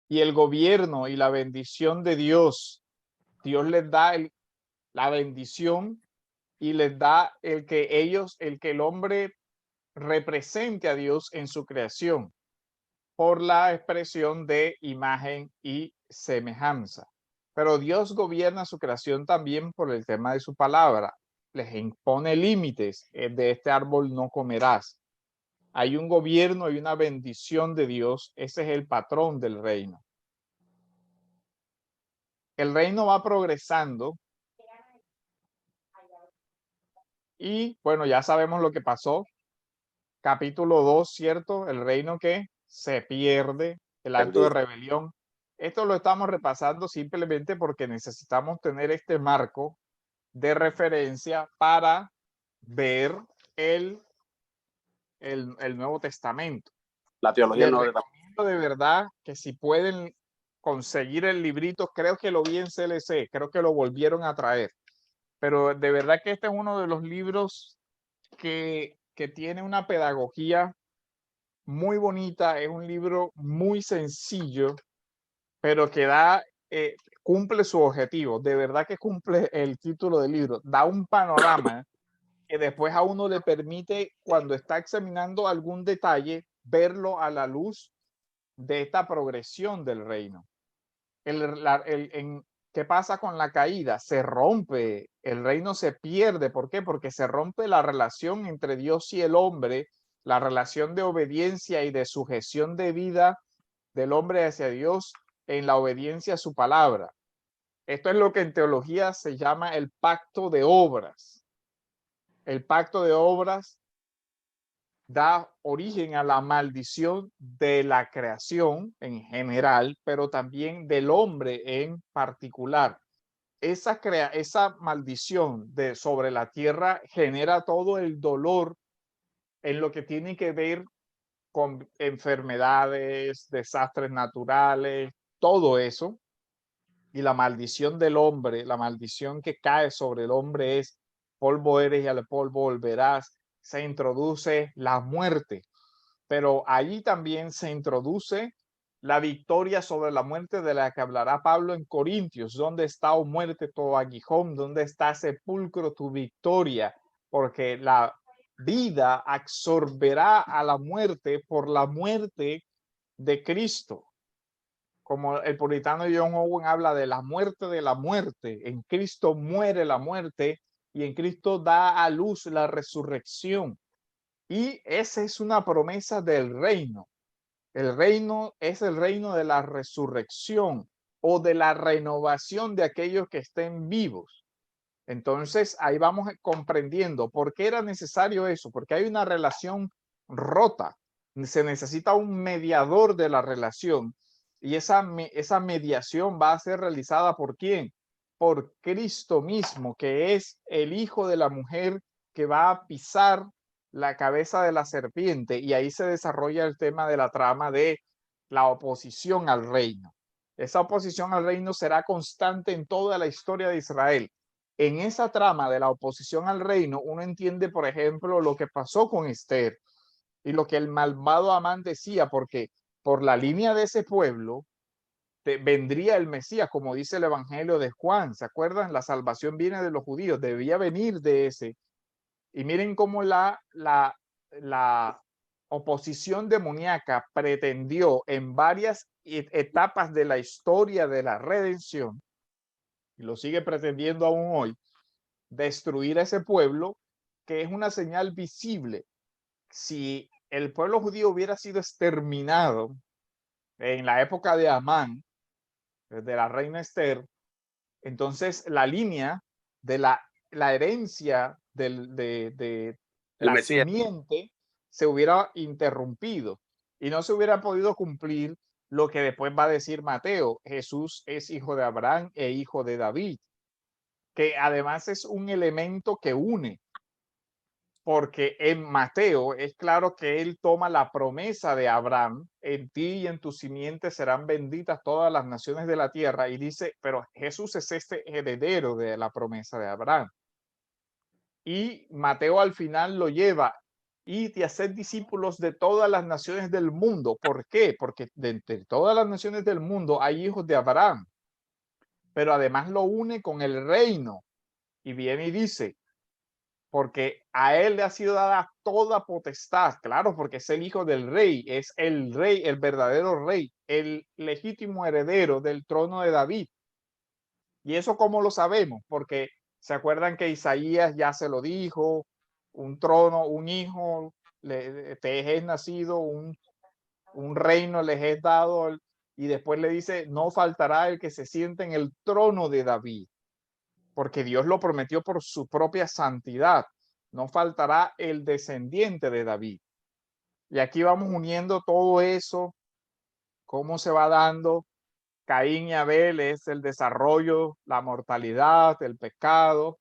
Y el gobierno y la bendición de Dios. Dios les da la bendición y les da el que el hombre represente a Dios en su creación por la expresión de imagen y semejanza. Pero Dios gobierna su creación también por el tema de su palabra. Les impone límites. De este árbol no comerás. Hay un gobierno y una bendición de Dios. Ese es el patrón del reino. El reino va progresando y bueno, ya sabemos lo que pasó. Capítulo 2, ¿cierto? El reino que se pierde, el acto de rebelión. Esto lo estamos repasando simplemente porque necesitamos tener este marco de referencia para ver el Nuevo Testamento. La teología Les no recomiendo de verdad que si pueden conseguir el librito, creo que lo vi en CLC, creo que lo volvieron a traer, pero de verdad que este es uno de los libros que tiene una pedagogía muy bonita, es un libro muy sencillo, pero que cumple su objetivo, de verdad que cumple el título del libro, da un panorama que después a uno le permite, cuando está examinando algún detalle, verlo a la luz de esta progresión del reino. ¿Qué pasa con la caída? Se rompe, el reino se pierde. ¿Por qué? Porque se rompe la relación entre Dios y el hombre, la relación de obediencia y de sujeción de vida del hombre hacia Dios en la obediencia a su palabra. Esto es lo que en teología se llama el pacto de obras. El pacto de obras da origen a la maldición de la creación en general, pero también del hombre en particular. Esa maldición sobre la tierra genera todo el dolor en lo que tiene que ver con enfermedades, desastres naturales, todo eso. Y la maldición del hombre, la maldición que cae sobre el hombre es: polvo eres y al polvo volverás. Se introduce la muerte, pero allí también se introduce la victoria sobre la muerte, de la que hablará Pablo en Corintios. ¿Dónde está, oh muerte, tu aguijón? ¿Dónde está, sepulcro, tu victoria? Porque la vida absorberá a la muerte por la muerte de Cristo. Como el puritano John Owen habla de la muerte, en Cristo muere la muerte y en Cristo da a luz la resurrección. Y esa es una promesa del reino. El reino es el reino de la resurrección o de la renovación de aquellos que estén vivos. Entonces ahí vamos comprendiendo por qué era necesario eso, porque hay una relación rota. Se necesita un mediador de la relación y esa mediación va a ser realizada ¿por quién? Por Cristo mismo, que es el hijo de la mujer que va a pisar la cabeza de la serpiente, y ahí se desarrolla el tema de la trama de la oposición al reino. Esa oposición al reino será constante en toda la historia de Israel. En esa trama de la oposición al reino, uno entiende, por ejemplo, lo que pasó con Esther y lo que el malvado Amán decía, porque por la línea de ese pueblo vendría el Mesías, como dice el Evangelio de Juan. ¿Se acuerdan? La salvación viene de los judíos, debía venir de ese. Y miren cómo la oposición demoníaca pretendió en varias etapas de la historia de la redención, y lo sigue pretendiendo aún hoy, destruir a ese pueblo, que es una señal visible. Si el pueblo judío hubiera sido exterminado en la época de Amán, de la reina Esther, entonces la línea de la herencia de la simiente se hubiera interrumpido y no se hubiera podido cumplir lo que después va a decir Mateo: Jesús es hijo de Abraham e hijo de David, que además es un elemento que une, porque en Mateo es claro que él toma la promesa de Abraham: en ti y en tu simiente serán benditas todas las naciones de la tierra, y dice, pero Jesús es este heredero de la promesa de Abraham. Y Mateo al final lo lleva y de hacer discípulos de todas las naciones del mundo. ¿Por qué? Porque de entre todas las naciones del mundo hay hijos de Abraham, pero además lo une con el reino. Y viene y dice, porque a él le ha sido dada toda potestad, claro, porque es el hijo del rey, es el rey, el verdadero rey, el legítimo heredero del trono de David. ¿Y eso cómo lo sabemos? Porque se acuerdan que Isaías ya se lo dijo, un trono, un hijo, te es nacido, un reino les es dado, y después le dice, no faltará el que se siente en el trono de David, porque Dios lo prometió por su propia santidad, no faltará el descendiente de David. Y aquí vamos uniendo todo eso, cómo se va dando. Caín y Abel es el desarrollo, la mortalidad, el pecado.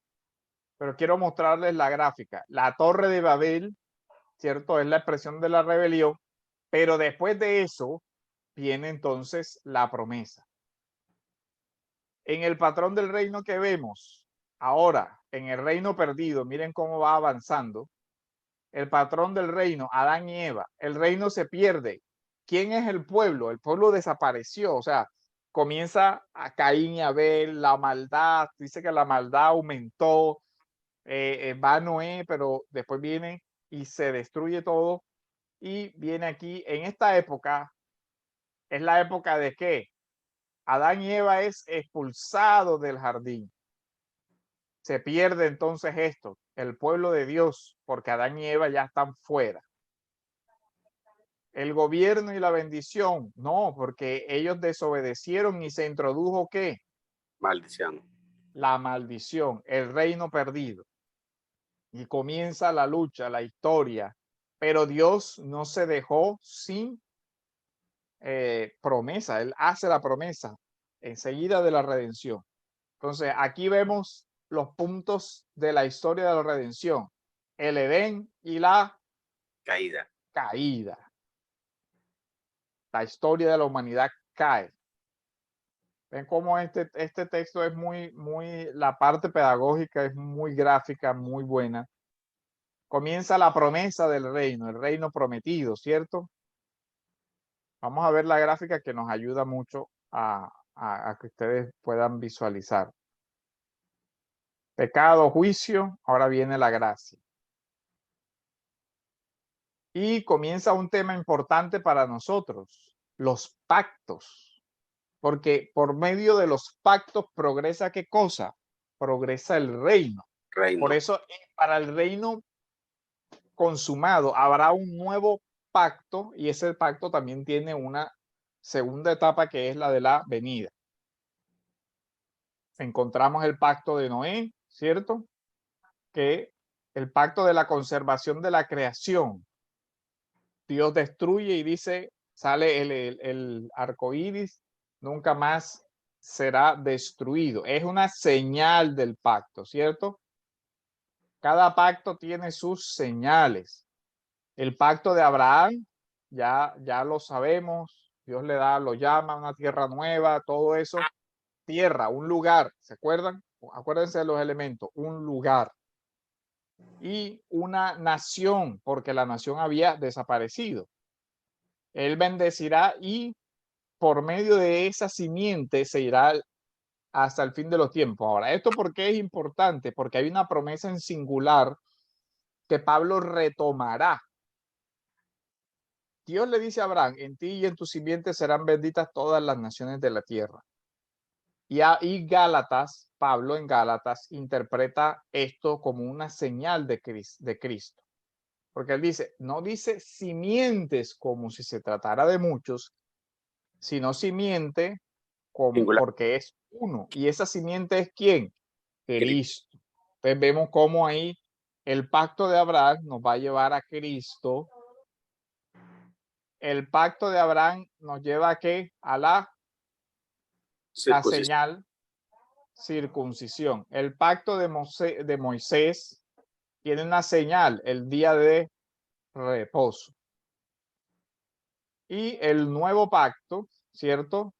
Pero quiero mostrarles la gráfica. La torre de Babel, ¿cierto? Es la expresión de la rebelión, pero después de eso viene entonces la promesa. En el patrón del reino que vemos ahora, en el reino perdido, miren cómo va avanzando. El patrón del reino, Adán y Eva, el reino se pierde. ¿Quién es el pueblo? El pueblo desapareció, o sea, comienza a Caín y Abel, la maldad, dice que la maldad aumentó, va Noé, pero después viene y se destruye todo, y viene aquí, en esta época, es la época de que Adán y Eva es expulsado del jardín. Se pierde entonces esto, el pueblo de Dios, porque Adán y Eva ya están fuera. El gobierno y la bendición, no, porque ellos desobedecieron y se introdujo ¿qué? Maldición. La maldición, el reino perdido. Y comienza la lucha, la historia, pero Dios no se dejó sin promesa, Él hace la promesa enseguida de la redención. Entonces, aquí vemos los puntos de la historia de la redención, el Edén y la Caída. caída. La historia de la humanidad cae. Ven cómo este texto es la parte pedagógica es muy gráfica, muy buena. Comienza la promesa del reino, el reino prometido, ¿cierto? Vamos a ver la gráfica que nos ayuda mucho a que ustedes puedan visualizar. Pecado, juicio, ahora viene la gracia. Y comienza un tema importante para nosotros, los pactos. Porque por medio de los pactos progresa ¿qué cosa? Progresa el reino. Por eso para el reino consumado habrá un nuevo pacto y ese pacto también tiene una segunda etapa que es la de la venida. Encontramos el pacto de Noé, ¿cierto? Que el pacto de la conservación de la creación. Dios destruye y dice, sale el arco iris, nunca más será destruido. Es una señal del pacto, ¿cierto? Cada pacto tiene sus señales. El pacto de Abraham, ya lo sabemos, Dios le da, lo llama a una tierra nueva, todo eso. Tierra, un lugar, ¿se acuerdan? Acuérdense de los elementos, un lugar. Y una nación, porque la nación había desaparecido. Él bendecirá y por medio de esa simiente se irá hasta el fin de los tiempos. Ahora, ¿esto por qué es importante? Porque hay una promesa en singular que Pablo retomará. Dios le dice a Abraham, en ti y en tu simiente serán benditas todas las naciones de la tierra. Y Gálatas, Pablo en Gálatas interpreta esto como una señal de Cristo. Porque él dice, no dice simientes como si se tratara de muchos, sino simiente como porque es uno. Y esa simiente es ¿quién? Cristo. Entonces vemos cómo ahí el pacto de Abraham nos va a llevar a Cristo. El pacto de Abraham nos lleva a ¿qué? A la señal circuncisión. El pacto de Moisés tiene una señal, el día de reposo. Y el nuevo pacto, ¿cierto?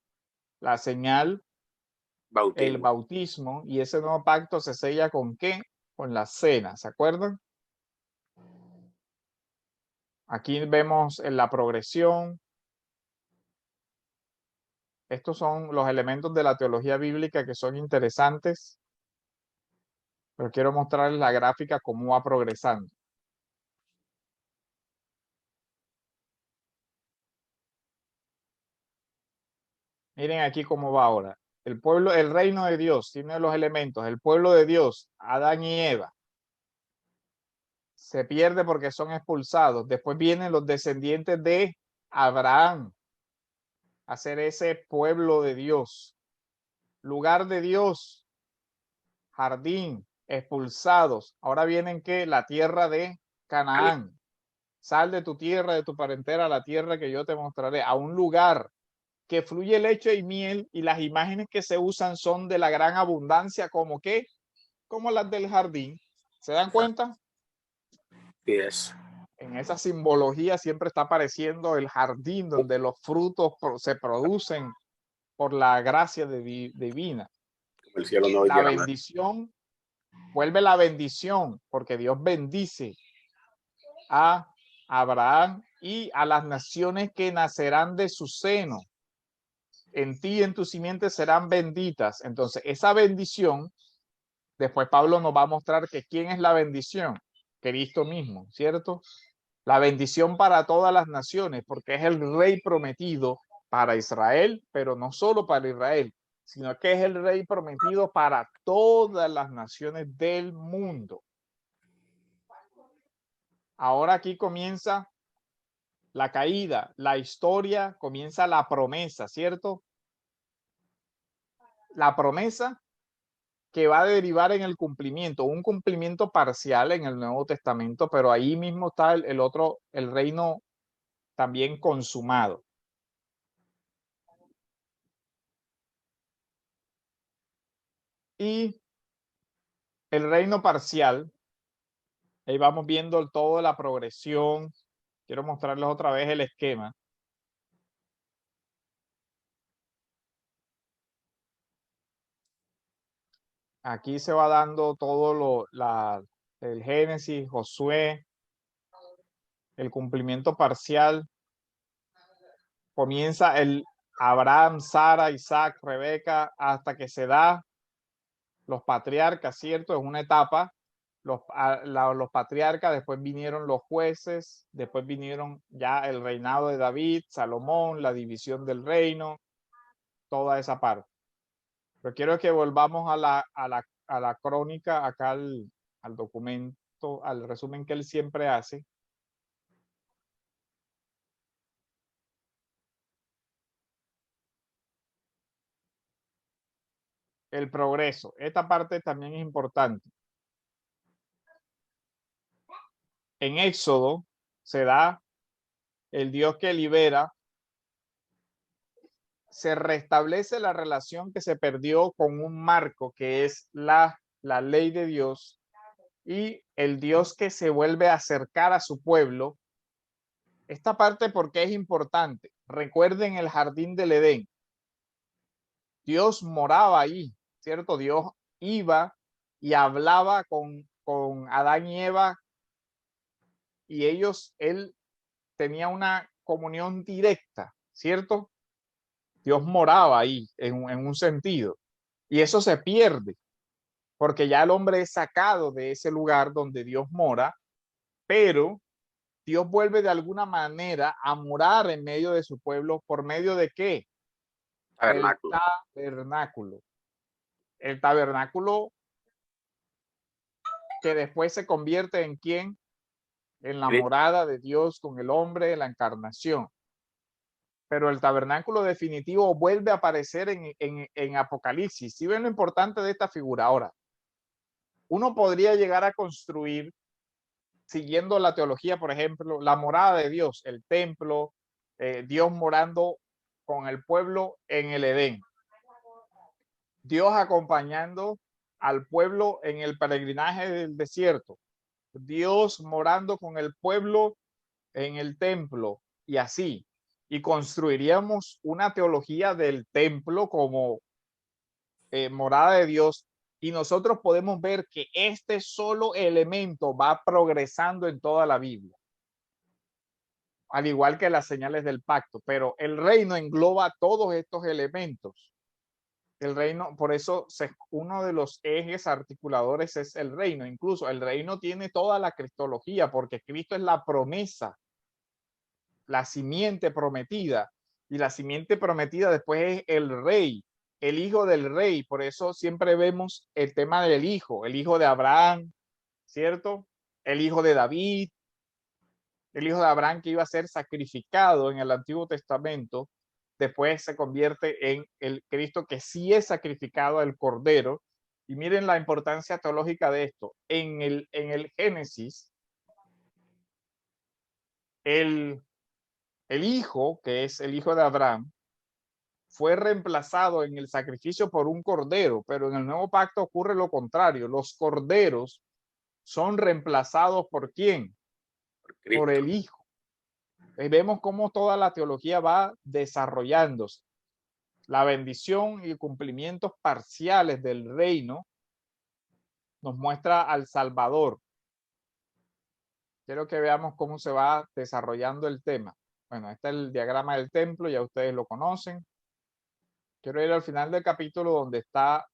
La señal, el bautismo, y ese nuevo pacto se sella ¿con qué? Con la cena, ¿se acuerdan? Aquí vemos en la progresión. Estos son los elementos de la teología bíblica que son interesantes, pero quiero mostrarles la gráfica cómo va progresando. Miren aquí cómo va ahora. El pueblo, el reino de Dios tiene los elementos. El pueblo de Dios, Adán y Eva, se pierde porque son expulsados. Después vienen los descendientes de Abraham a ser ese pueblo de Dios. Lugar de Dios, jardín, expulsados. Ahora vienen que la tierra de Canaán. Sal de tu tierra, de tu parentela, a la tierra que yo te mostraré, a un lugar que fluye leche y miel, y las imágenes que se usan son de la gran abundancia, como que, como las del jardín. ¿Se dan cuenta? Yes. En esa simbología siempre está apareciendo el jardín donde los frutos se producen por la gracia divina. El cielo no La llega más. bendición, vuelve la bendición, porque Dios bendice a Abraham y a las naciones que nacerán de su seno. En ti y en tu simiente serán benditas. Entonces, esa bendición, después Pablo nos va a mostrar que quién es la bendición, Cristo mismo, ¿cierto? La bendición para todas las naciones, porque es el rey prometido para Israel, pero no solo para Israel, sino que es el rey prometido para todas las naciones del mundo. Ahora aquí comienza la caída, la historia, comienza la promesa, ¿cierto? La promesa que va a derivar en el cumplimiento, un cumplimiento parcial en el Nuevo Testamento, pero ahí mismo está el otro, el reino también consumado. Y el reino parcial, ahí vamos viendo toda la progresión. Quiero mostrarles otra vez el esquema. Aquí se va dando todo el Génesis, Josué, el cumplimiento parcial. Comienza el Abraham, Sara, Isaac, Rebeca, hasta que se da los patriarcas, ¿cierto? Es una etapa. Los patriarcas, después vinieron los jueces, después vinieron ya el reinado de David, Salomón, la división del reino, toda esa parte. Pero quiero que volvamos a la crónica, acá al documento, al resumen que él siempre hace. El progreso. Esta parte también es importante. En Éxodo se da el Dios que libera, se restablece la relación que se perdió con un marco que es la ley de Dios, y el Dios que se vuelve a acercar a su pueblo. Esta parte, porque es importante. Recuerden el jardín del Edén. Dios moraba ahí, ¿cierto? Dios iba y hablaba con Adán y Eva, y él tenía una comunión directa, ¿cierto? Dios moraba ahí en un sentido, y eso se pierde porque ya el hombre es sacado de ese lugar donde Dios mora, pero Dios vuelve de alguna manera a morar en medio de su pueblo. ¿Por medio de qué? Del Tabernáculo. tabernáculo. El tabernáculo que después se convierte en ¿quién? En la morada de Dios con el hombre, en la encarnación. Pero el tabernáculo definitivo vuelve a aparecer en Apocalipsis. ¿Sí ven lo importante de esta figura? Ahora, uno podría llegar a construir, siguiendo la teología, por ejemplo, la morada de Dios, el templo, Dios morando con el pueblo en el Edén, Dios acompañando al pueblo en el peregrinaje del desierto, Dios morando con el pueblo en el templo, y así. Y construiríamos una teología del templo como morada de Dios, y nosotros podemos ver que este solo elemento va progresando en toda la Biblia. al igual que las señales del pacto, pero el reino engloba todos estos elementos. El reino, por eso uno de los ejes articuladores es el reino. Incluso el reino tiene toda la cristología, porque Cristo es la promesa, la simiente prometida, y la simiente prometida después es el rey, el hijo del rey. Por eso siempre vemos el tema del hijo, el hijo de Abraham, ¿cierto? El hijo de David, el hijo de Abraham que iba a ser sacrificado en el Antiguo Testamento, después se convierte en el Cristo que sí es sacrificado al Cordero. Y miren la importancia teológica de esto. En el Génesis, el hijo, que es el hijo de Abraham, fue reemplazado en el sacrificio por un cordero, pero en el nuevo pacto ocurre lo contrario. Los corderos son reemplazados ¿por quién? Por el hijo. Y vemos cómo toda la teología va desarrollándose. La bendición y cumplimientos parciales del reino nos muestra al Salvador. Quiero que veamos cómo se va desarrollando el tema. Bueno, este es el diagrama del templo, ya ustedes lo conocen. Quiero ir al final del capítulo donde está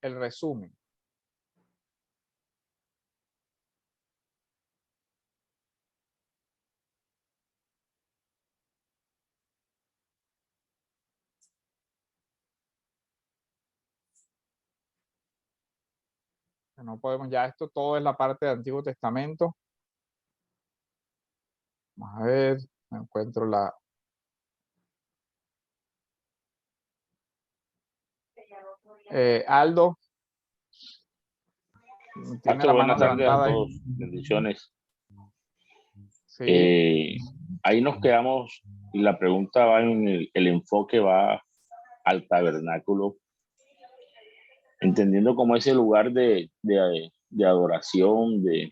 el resumen. No podemos ya, esto todo es la parte del Antiguo Testamento. Vamos a ver, me encuentro la... Aldo. Tiene la mano Buenas tardes a levantada. todos. Bendiciones. Sí. Ahí nos quedamos y la pregunta va en el enfoque va al tabernáculo, entendiendo como ese lugar de adoración, de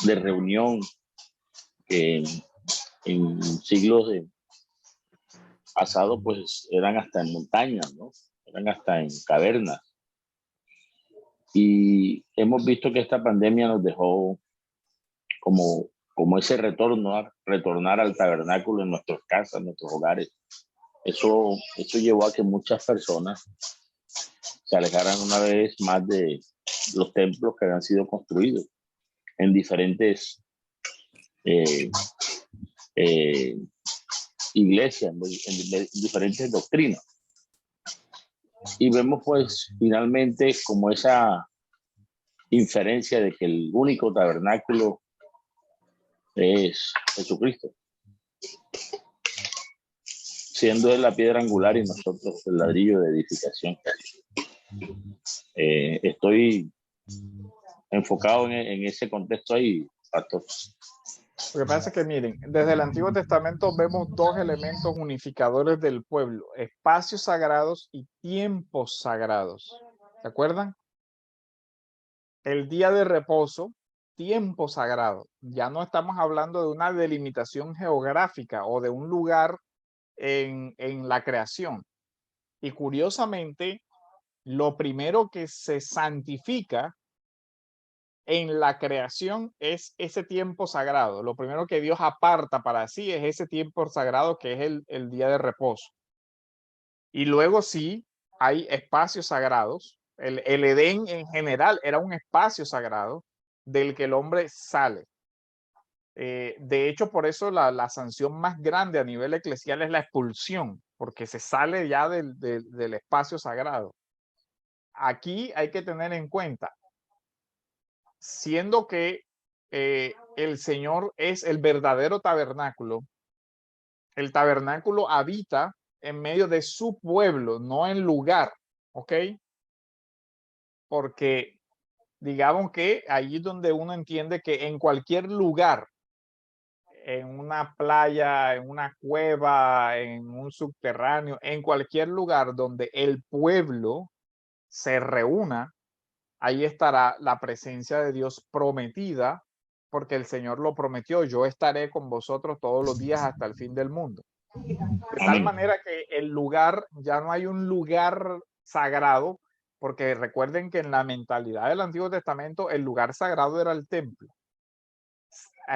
reunión que en siglos pasados pues eran hasta en montañas, ¿no? Eran hasta en cavernas. Y hemos visto que esta pandemia nos dejó como ese retornar al tabernáculo en nuestras casas, en nuestros hogares. Eso llevó a que muchas personas se alejaran una vez más de los templos que habían sido construidos en diferentes iglesias, en diferentes doctrinas. Y vemos pues finalmente como esa inferencia de que el único tabernáculo es Jesucristo, siendo él la piedra angular y nosotros el ladrillo de edificación. Estoy enfocado en ese contexto ahí, pastor. Lo que pasa es que miren, desde el Antiguo Testamento vemos dos elementos unificadores del pueblo: espacios sagrados y tiempos sagrados. ¿Se acuerdan? El día de reposo, tiempo sagrado. Ya no estamos hablando de una delimitación geográfica o de un lugar en la creación. Y curiosamente, lo primero que se santifica en la creación es ese tiempo sagrado. Lo primero que Dios aparta para sí es ese tiempo sagrado que es el día de reposo. Y luego sí hay espacios sagrados. El Edén en general era un espacio sagrado del que el hombre sale. De hecho, por eso la sanción más grande a nivel eclesial es la expulsión, porque se sale ya del espacio sagrado. Aquí hay que tener en cuenta, siendo que el Señor es el verdadero tabernáculo, el tabernáculo habita en medio de su pueblo, no en lugar, ¿ok? Porque digamos que ahí es donde uno entiende que en cualquier lugar, en una playa, en una cueva, en un subterráneo, en cualquier lugar donde el pueblo se reúna, ahí estará la presencia de Dios prometida, porque el Señor lo prometió: yo estaré con vosotros todos los días hasta el fin del mundo. De tal manera que el lugar, ya no hay un lugar sagrado, porque recuerden que en la mentalidad del Antiguo Testamento el lugar sagrado era el templo.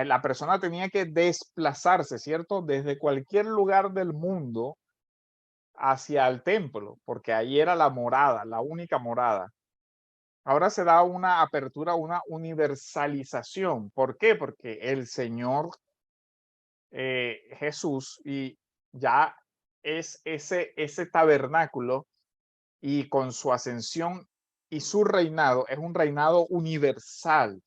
la persona tenía que desplazarse, ¿cierto? Desde cualquier lugar del mundo hacia el templo, porque ahí era la morada, la única morada. Ahora se da una apertura, una universalización. ¿Por qué? Porque el Señor Jesús y ya es ese tabernáculo, y con su ascensión y su reinado es un reinado universal.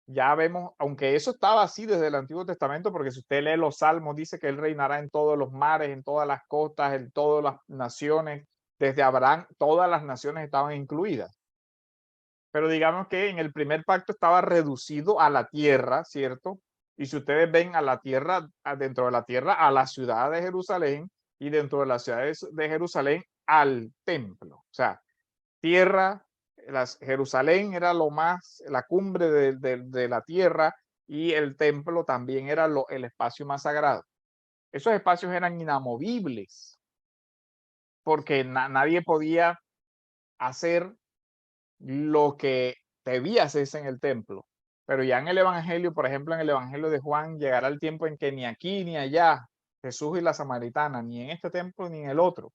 Ya vemos, aunque eso estaba así desde el Antiguo Testamento, porque si usted lee los Salmos, dice que Él reinará en todos los mares, en todas las costas, en todas las naciones. Desde Abraham, todas las naciones estaban incluidas. Pero digamos que en el primer pacto estaba reducido a la tierra, ¿cierto? Y si ustedes ven a la tierra, dentro de la tierra, a la ciudad de Jerusalén, y dentro de la ciudad de Jerusalén, al templo. O sea, tierra, Jerusalén era lo más, la cumbre de la tierra, y el templo también era el espacio más sagrado. Esos espacios eran inamovibles, porque nadie podía hacer lo que debía hacerse en el templo. Pero ya en el Evangelio, por ejemplo, en el Evangelio de Juan, llegará el tiempo en que ni aquí ni allá, Jesús y la samaritana, ni en este templo ni en el otro,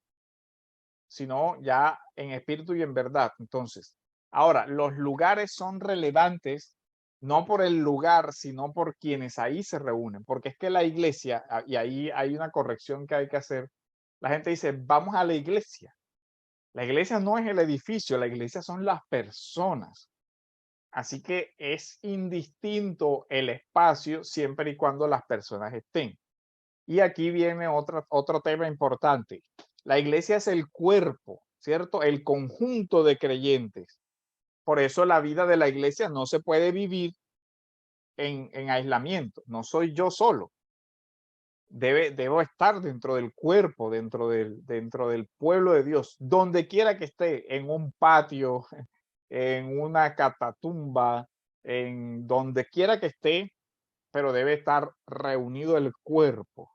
sino ya en espíritu y en verdad. Entonces, ahora, los lugares son relevantes no por el lugar, sino por quienes ahí se reúnen, porque es que la iglesia, y ahí hay una corrección que hay que hacer, la gente dice, vamos a la iglesia. La iglesia no es el edificio, la iglesia son las personas. Así que es indistinto el espacio siempre y cuando las personas estén. Y aquí viene otro tema importante. La iglesia es el cuerpo, ¿cierto? El conjunto de creyentes. Por eso la vida de la iglesia no se puede vivir en aislamiento. No soy yo solo. Debo estar dentro del cuerpo, dentro del pueblo de Dios, donde quiera que esté, en un patio, en una catatumba, en donde quiera que esté, pero debe estar reunido el cuerpo.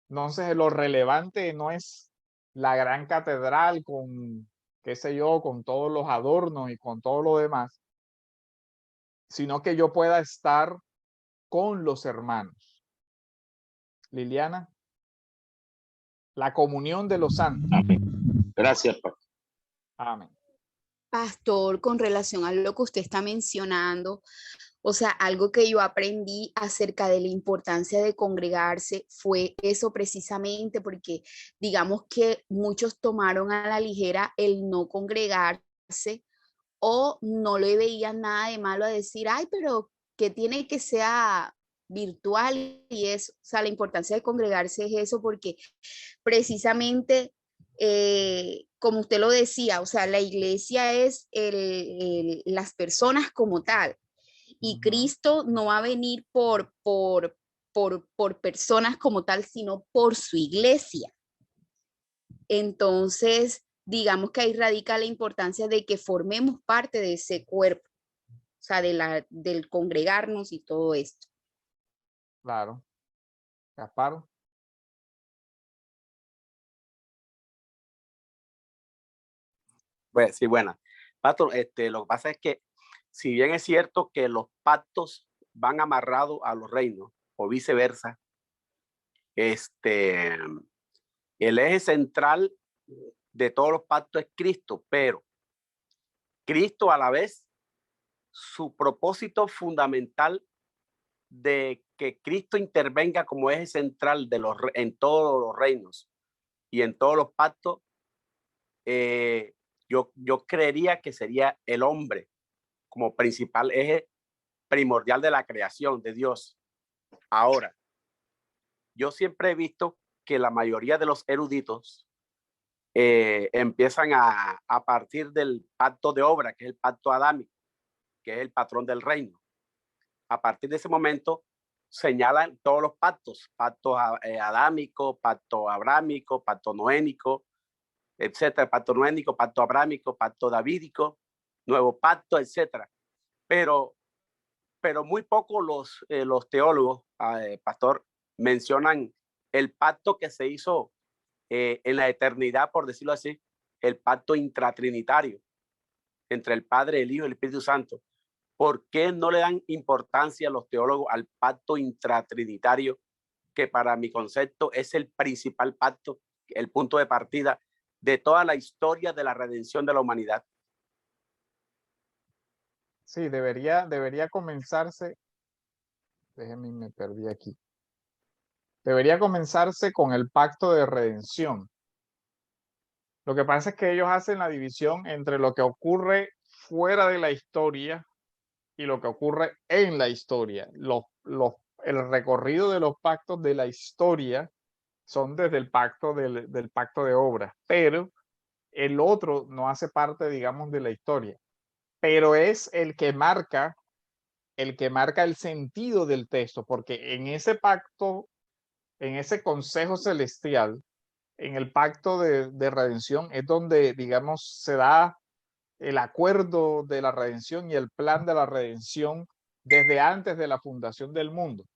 Entonces, lo relevante no es la gran catedral con, qué sé yo, con todos los adornos y con todo lo demás, sino que yo pueda estar con los hermanos. Liliana, la comunión de los santos. Amén. Gracias, Pastor. Amén. Pastor, con relación a lo que usted está mencionando, o sea, algo que yo aprendí acerca de la importancia de congregarse fue eso precisamente, porque digamos que muchos tomaron a la ligera el no congregarse o no le veían nada de malo a decir, ay, pero que tiene que sea virtual y eso. O sea, la importancia de congregarse es eso, porque precisamente, como usted lo decía, o sea, la iglesia es las personas como tal, y Cristo no va a venir por personas como tal, sino por su iglesia. Entonces, digamos que ahí radica la importancia de que formemos parte de ese cuerpo, o sea, del congregarnos y todo esto. Claro. Gaspar. Pues sí, buena. Pastor, lo que pasa es que si bien es cierto que los pactos van amarrados a los reinos o viceversa, el eje central de todos los pactos es Cristo, pero Cristo a la vez, su propósito fundamental de que Cristo intervenga como eje central en todos los reinos y en todos los pactos, yo creería que sería el hombre como principal eje primordial de la creación de Dios. Ahora, yo siempre he visto que la mayoría de los eruditos empiezan a partir del pacto de obra, que es el pacto adámico, que es el patrón del reino. A partir de ese momento señalan todos los pactos, pacto adámico, pacto abrámico, pacto noénico, etcétera, pacto noénico, pacto abrámico, pacto davídico, nuevo pacto, etcétera. Pero muy poco los teólogos, pastor, mencionan el pacto que se hizo en la eternidad, por decirlo así, el pacto intratrinitario entre el Padre, el Hijo y el Espíritu Santo. ¿Por qué no le dan importancia los teólogos al pacto intratrinitario, que para mi concepto es el principal pacto, el punto de partida de toda la historia de la redención de la humanidad? Sí, debería comenzarse, déjenme, me perdí aquí. Debería comenzarse con el pacto de redención. Lo que pasa es que ellos hacen la división entre lo que ocurre fuera de la historia y lo que ocurre en la historia. El recorrido de los pactos de la historia son desde el pacto del pacto de obras, pero el otro no hace parte, digamos, de la historia, pero es el que marca el sentido del texto, porque en ese pacto, en ese consejo celestial, en el pacto de redención, es donde, digamos, se da el acuerdo de la redención y el plan de la redención desde antes de la fundación del mundo.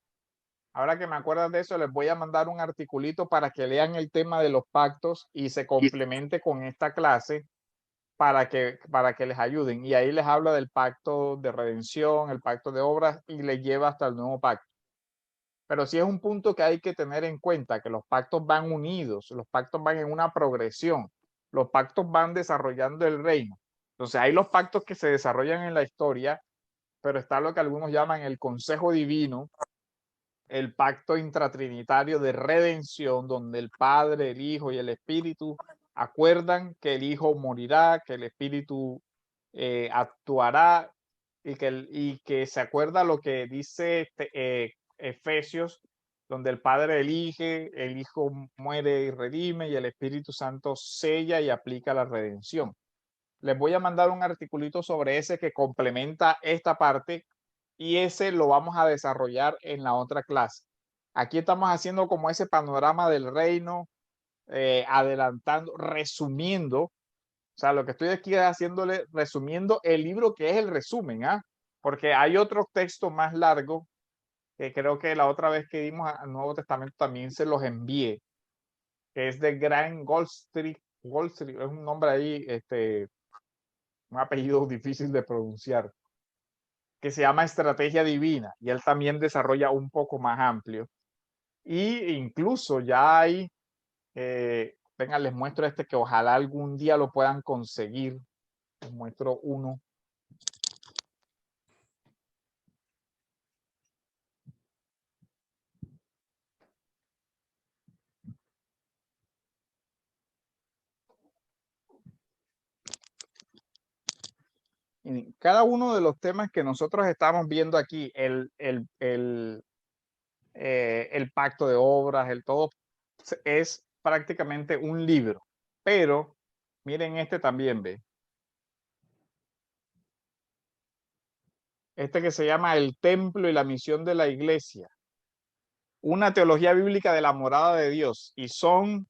Ahora que me acuerdas de eso, les voy a mandar un articulito para que lean el tema de los pactos y se complemente con esta clase para que les ayuden. Y ahí les habla del pacto de redención, el pacto de obras y les lleva hasta el nuevo pacto. Pero sí es un punto que hay que tener en cuenta, que los pactos van unidos, los pactos van en una progresión, los pactos van desarrollando el reino. Entonces hay los pactos que se desarrollan en la historia, pero está lo que algunos llaman el consejo divino, el pacto intratrinitario de redención, donde el Padre, el Hijo y el Espíritu acuerdan que el Hijo morirá, que el Espíritu actuará y que se acuerda lo que dice Efesios, donde el Padre elige, el Hijo muere y redime y el Espíritu Santo sella y aplica la redención. Les voy a mandar un articulito sobre ese que complementa esta parte y ese lo vamos a desarrollar en la otra clase. Aquí estamos haciendo como ese panorama del reino, adelantando, resumiendo. O sea, lo que estoy aquí es haciéndole, resumiendo el libro que es el resumen, ¿ah? Porque hay otro texto más largo que creo que la otra vez que dimos al Nuevo Testamento también se los envié, que es de Grant Goldstreet. Goldstreet es un nombre ahí, un apellido difícil de pronunciar, que se llama Estrategia Divina, y él también desarrolla un poco más amplio. Y incluso ya hay, venga, les muestro este que ojalá algún día lo puedan conseguir. Les muestro uno. Y cada uno de los temas que nosotros estamos viendo aquí, el pacto de obras, el todo, es prácticamente un libro. Pero miren este también, ve. Este que se llama El templo y la misión de la iglesia. Una teología bíblica de la morada de Dios. Y son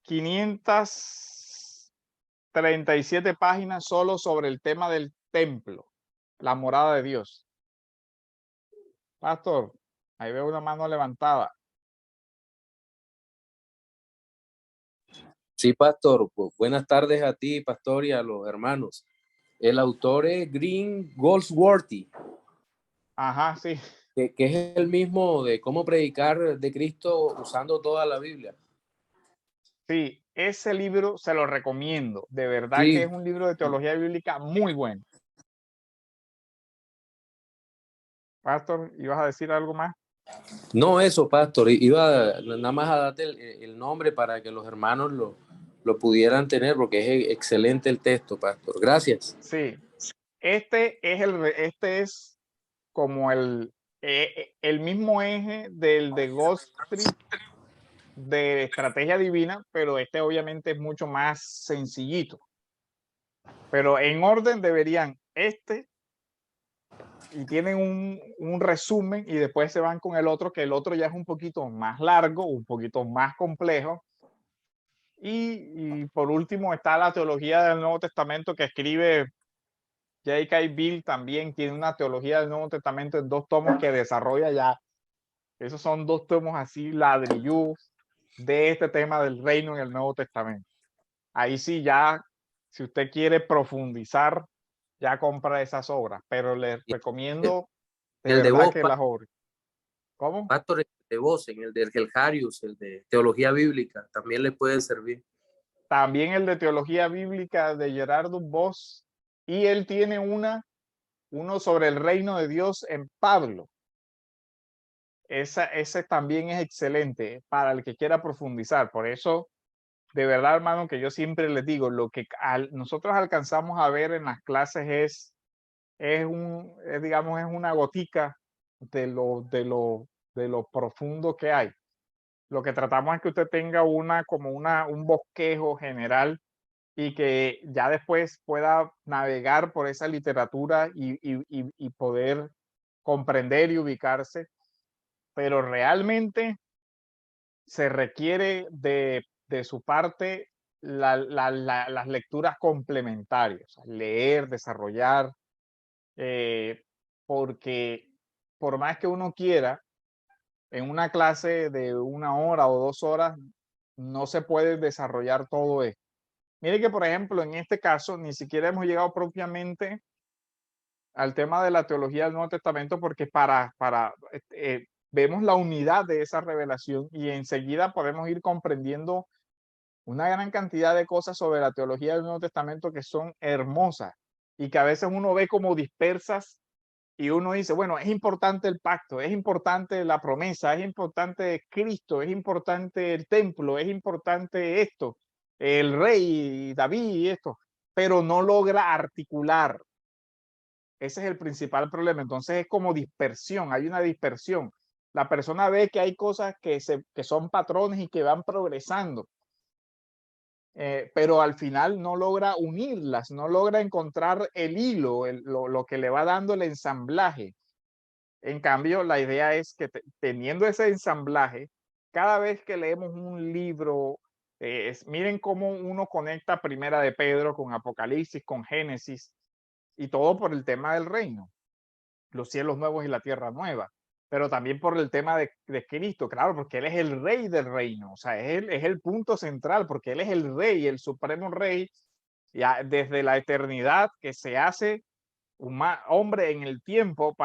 537 páginas solo sobre el tema del templo, la morada de Dios. Pastor, ahí veo una mano levantada. Sí, pastor. Pues, buenas tardes a ti, pastor, y a los hermanos. El autor es Green Goldsworthy, Ajá, sí. que es el mismo de cómo predicar de Cristo usando toda la Biblia. Sí, ese libro se lo recomiendo. De verdad Sí. que es un libro de teología bíblica muy bueno. Pastor, ¿ibas a decir algo más? No, eso, pastor. Iba nada más a darte el nombre para que los hermanos lo pudieran tener, porque es excelente el texto, pastor. Gracias. Sí, este es como el mismo eje del de Ghost Street de estrategia divina, pero este obviamente es mucho más sencillito. Pero en orden deberían y tienen un resumen y después se van con el otro, que el otro ya es un poquito más largo, un poquito más complejo. Y por último está la teología del Nuevo Testamento que escribe J.K. Bill, también tiene una teología del Nuevo Testamento en 2 tomos que desarrolla ya. Esos son 2 tomos así ladrillos de este tema del reino en el Nuevo Testamento. Ahí sí ya, si usted quiere profundizar, ya compra esas obras, pero les recomiendo de el de verdad vos, que las obras. ¿Cómo? Pastor, el de vos, en el de Gelharius, el de Teología Bíblica, también le puede servir. También el de Teología Bíblica de Gerardo Voss, y él tiene uno sobre el reino de Dios en Pablo. Ese también es excelente para el que quiera profundizar. Por eso, de verdad, hermano, que yo siempre les digo, lo que nosotros alcanzamos a ver en las clases digamos, es una gotica de lo profundo que hay. Lo que tratamos es que usted tenga un bosquejo general y que ya después pueda navegar por esa literatura y poder comprender y ubicarse, pero realmente se requiere de su parte las lecturas complementarias, leer, desarrollar, porque por más que uno quiera, en una clase de 1 hora o 2 horas, no se puede desarrollar todo esto. Mire que, por ejemplo, en este caso, ni siquiera hemos llegado propiamente al tema de la teología del Nuevo Testamento, porque vemos la unidad de esa revelación y enseguida podemos ir comprendiendo una gran cantidad de cosas sobre la teología del Nuevo Testamento que son hermosas y que a veces uno ve como dispersas y uno dice, bueno, es importante el pacto, es importante la promesa, es importante Cristo, es importante el templo, es importante esto, el rey David y esto, pero no logra articular. Ese es el principal problema. Entonces es como dispersión, hay una dispersión. La persona ve que hay cosas que son patrones y que van progresando, pero al final no logra unirlas, no logra encontrar el hilo, lo que le va dando el ensamblaje. En cambio, la idea es que teniendo ese ensamblaje, cada vez que leemos un libro, miren cómo uno conecta Primera de Pedro con Apocalipsis, con Génesis, y todo por el tema del reino, los cielos nuevos y la tierra nueva, pero también por el tema de Cristo, claro, porque Él es el rey del reino, o sea, es el punto central, porque Él es el rey, el supremo rey, ya desde la eternidad que se hace hombre en el tiempo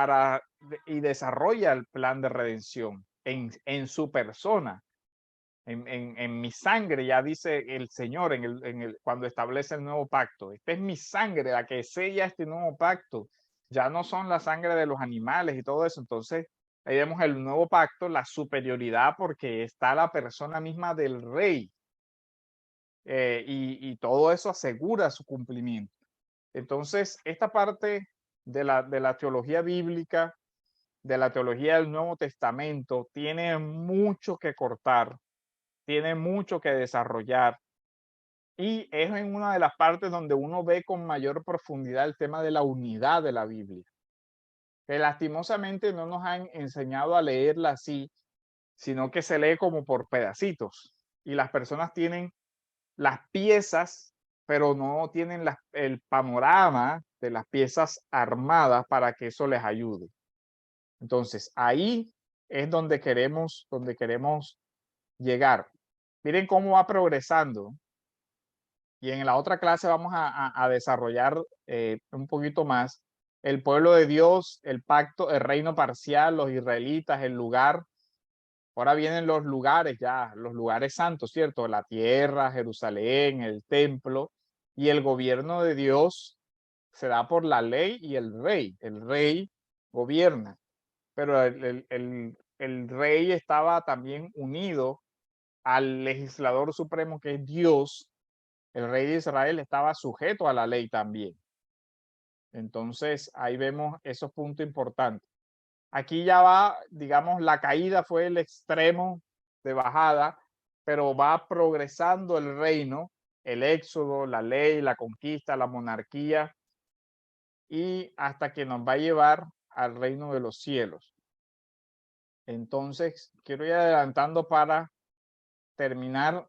y desarrolla el plan de redención en su persona. En mi sangre, ya dice el Señor cuando establece el nuevo pacto. Esta es mi sangre, la que sella este nuevo pacto. Ya no son la sangre de los animales y todo eso. Entonces, ahí vemos el nuevo pacto, la superioridad, porque está la persona misma del rey. Y todo eso asegura su cumplimiento. Entonces, esta parte de la teología bíblica, de la teología del Nuevo Testamento, tiene mucho que cortar, tiene mucho que desarrollar, y es en una de las partes donde uno ve con mayor profundidad el tema de la unidad de la Biblia, que lastimosamente no nos han enseñado a leerla así, sino que se lee como por pedacitos, y las personas tienen las piezas, pero no tienen el panorama de las piezas armadas para que eso les ayude. Entonces, ahí es donde queremos llegar. Miren cómo va progresando. Y en la otra clase vamos a desarrollar un poquito más el pueblo de Dios, el pacto, el reino parcial, los israelitas, el lugar. Ahora vienen los lugares ya, los lugares santos, ¿cierto? La tierra, Jerusalén, el templo, y el gobierno de Dios se da por la ley y el rey gobierna, pero el rey estaba también unido al legislador supremo, que es Dios. El rey de Israel estaba sujeto a la ley también. Entonces ahí vemos esos puntos importantes. Aquí ya va, digamos, la caída fue el extremo de bajada, pero va progresando el reino, el éxodo, la ley, la conquista, la monarquía, y hasta que nos va a llevar al reino de los cielos. Entonces, quiero ir adelantando para terminar.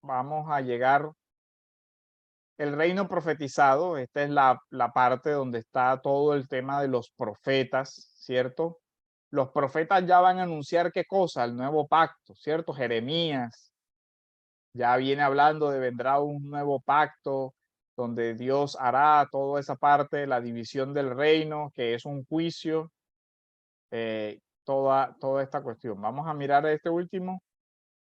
Vamos a llegar el reino profetizado. Esta es la parte donde está todo el tema de los profetas, ¿cierto? Los profetas ya van a anunciar qué cosa, el nuevo pacto, ¿cierto? Jeremías ya viene hablando de vendrá un nuevo pacto donde Dios hará toda esa parte, la división del reino, que es un juicio, toda esta cuestión. Vamos a mirar este último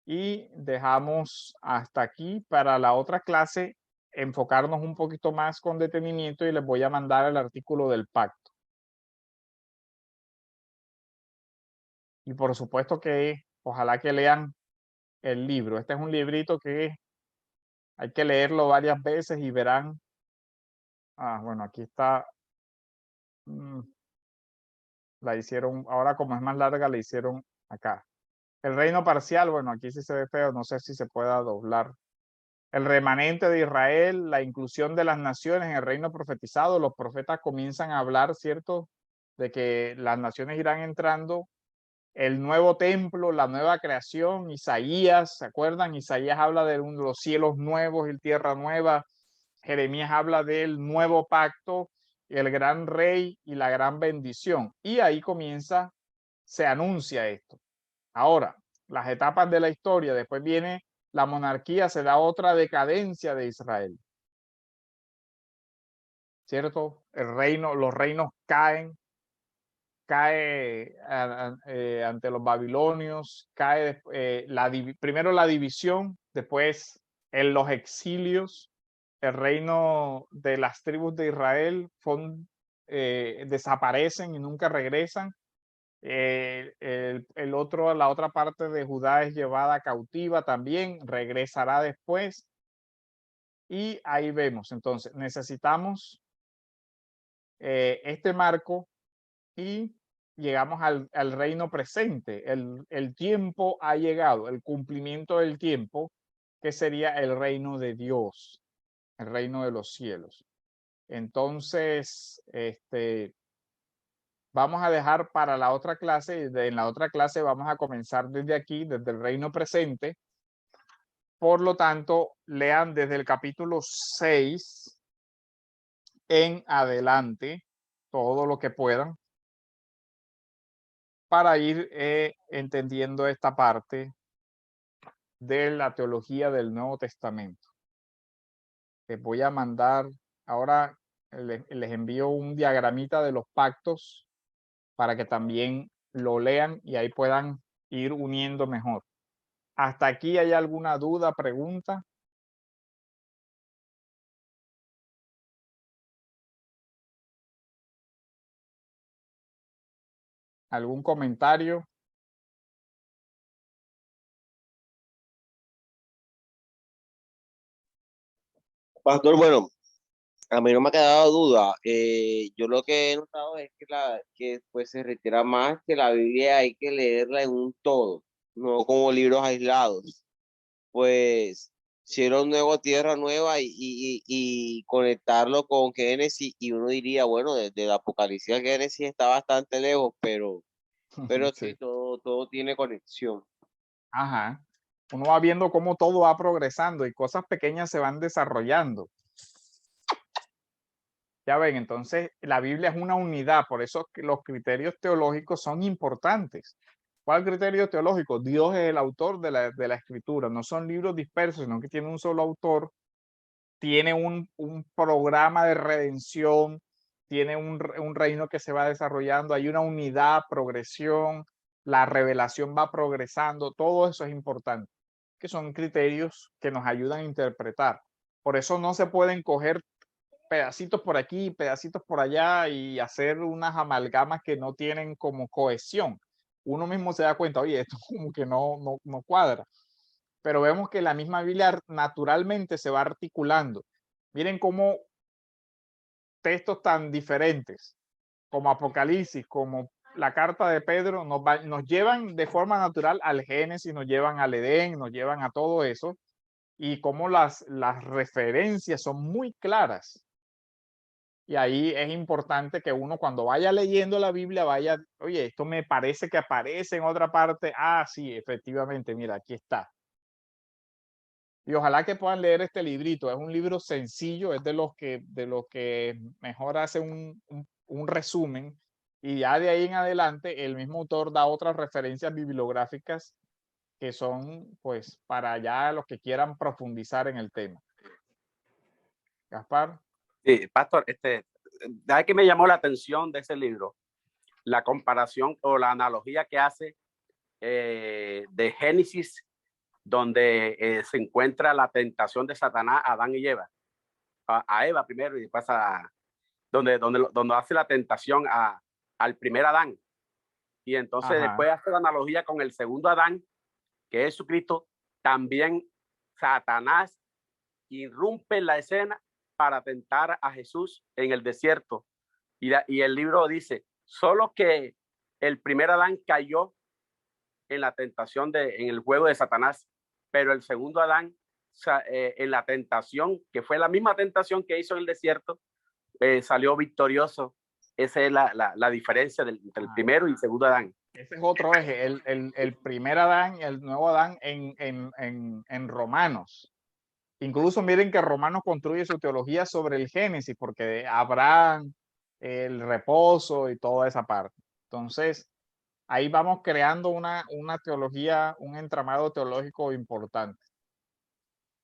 y dejamos hasta aquí para la otra clase enfocarnos un poquito más con detenimiento y les voy a mandar el artículo del pacto. Y por supuesto que ojalá que lean el libro. Este es un librito que hay que leerlo varias veces y verán. Bueno, aquí está. La hicieron, ahora como es más larga, la hicieron acá. El reino parcial, bueno, aquí sí se ve feo, no sé si se pueda doblar. El remanente de Israel, la inclusión de las naciones en el reino profetizado, los profetas comienzan a hablar, ¿cierto? De que las naciones irán entrando, el nuevo templo, la nueva creación, Isaías, ¿se acuerdan? Isaías habla de los cielos nuevos y tierra nueva, Jeremías habla del nuevo pacto, el gran rey y la gran bendición. Y ahí comienza, se anuncia esto. Ahora, las etapas de la historia, después viene la monarquía, se da otra decadencia de Israel. ¿Cierto? El reino, los reinos caen, cae ante los babilonios, cae primero la división, después en los exilios, el reino de las tribus de Israel desaparecen y nunca regresan. La otra parte de Judá es llevada cautiva también, regresará después. Y ahí vemos, entonces necesitamos este marco y llegamos al reino presente. El tiempo ha llegado, el cumplimiento del tiempo, que sería el reino de Dios, el reino de los cielos. Entonces, vamos a dejar para la otra clase, en la otra clase vamos a comenzar desde aquí, desde el reino presente. Por lo tanto, lean desde el capítulo 6 en adelante todo lo que puedan para ir entendiendo esta parte de la teología del Nuevo Testamento. Les voy a mandar, ahora les envío un diagramita de los pactos para que también lo lean y ahí puedan ir uniendo mejor. ¿Hasta aquí hay alguna duda, pregunta? ¿Algún comentario? Pastor, bueno, a mí no me ha quedado duda. Yo lo que he notado es que pues se retira más que la Biblia hay que leerla en un todo, no como libros aislados. Pues cielo nuevo, tierra nueva y conectarlo con Génesis y uno diría, bueno, desde el Apocalipsis a Génesis está bastante lejos, pero sí, Sí. todo tiene conexión. Ajá. Uno va viendo cómo todo va progresando y cosas pequeñas se van desarrollando. Ya ven, entonces la Biblia es una unidad, por eso que los criterios teológicos son importantes. ¿Cuál criterio teológico? Dios es el autor de la escritura, no son libros dispersos, sino que tiene un solo autor, tiene un programa de redención, tiene un reino que se va desarrollando, hay una unidad, progresión, la revelación va progresando, todo eso es importante, que son criterios que nos ayudan a interpretar. Por eso no se pueden coger pedacitos por aquí, pedacitos por allá y hacer unas amalgamas que no tienen como cohesión. Uno mismo se da cuenta, oye, esto como que no cuadra. Pero vemos que la misma Biblia naturalmente se va articulando. Miren cómo textos tan diferentes como Apocalipsis, como la carta de Pedro, nos llevan de forma natural al Génesis, nos llevan al Edén, nos llevan a todo eso, y cómo las referencias son muy claras. Y ahí es importante que uno cuando vaya leyendo la Biblia vaya, oye, esto me parece que aparece en otra parte. Sí, efectivamente, mira, aquí está. Y ojalá que puedan leer este librito. Es un libro sencillo, es de los que mejor hace un resumen. Y ya de ahí en adelante, el mismo autor da otras referencias bibliográficas que son, pues, para ya los que quieran profundizar en el tema. Gaspar. Sí, pastor, ¿sabes qué me llamó la atención de ese libro? La comparación o la analogía que hace de Génesis, donde se encuentra la tentación de Satanás a Adán y Eva, a Eva primero y después donde hace la tentación al primer Adán. Y entonces Ajá. después hace la analogía con el segundo Adán, que es Jesucristo. También Satanás irrumpe en la escena para tentar a Jesús en el desierto. Y el libro dice, solo que el primer Adán cayó en la tentación, en el juego de Satanás, pero el segundo Adán, en la tentación, que fue la misma tentación que hizo en el desierto, salió victorioso. Esa es la diferencia entre el primero y el segundo Adán. Ese es otro eje, el primer Adán y el nuevo Adán en Romanos. Incluso miren que Romanos construye su teología sobre el Génesis, porque Abraham, el reposo y toda esa parte. Entonces, ahí vamos creando una teología, un entramado teológico importante.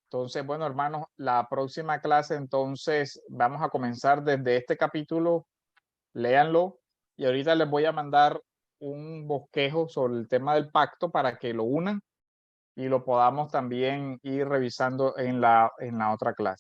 Entonces, bueno, hermanos, la próxima clase, entonces, vamos a comenzar desde este capítulo. Léanlo y ahorita les voy a mandar un bosquejo sobre el tema del pacto para que lo unan y lo podamos también ir revisando en la otra clase.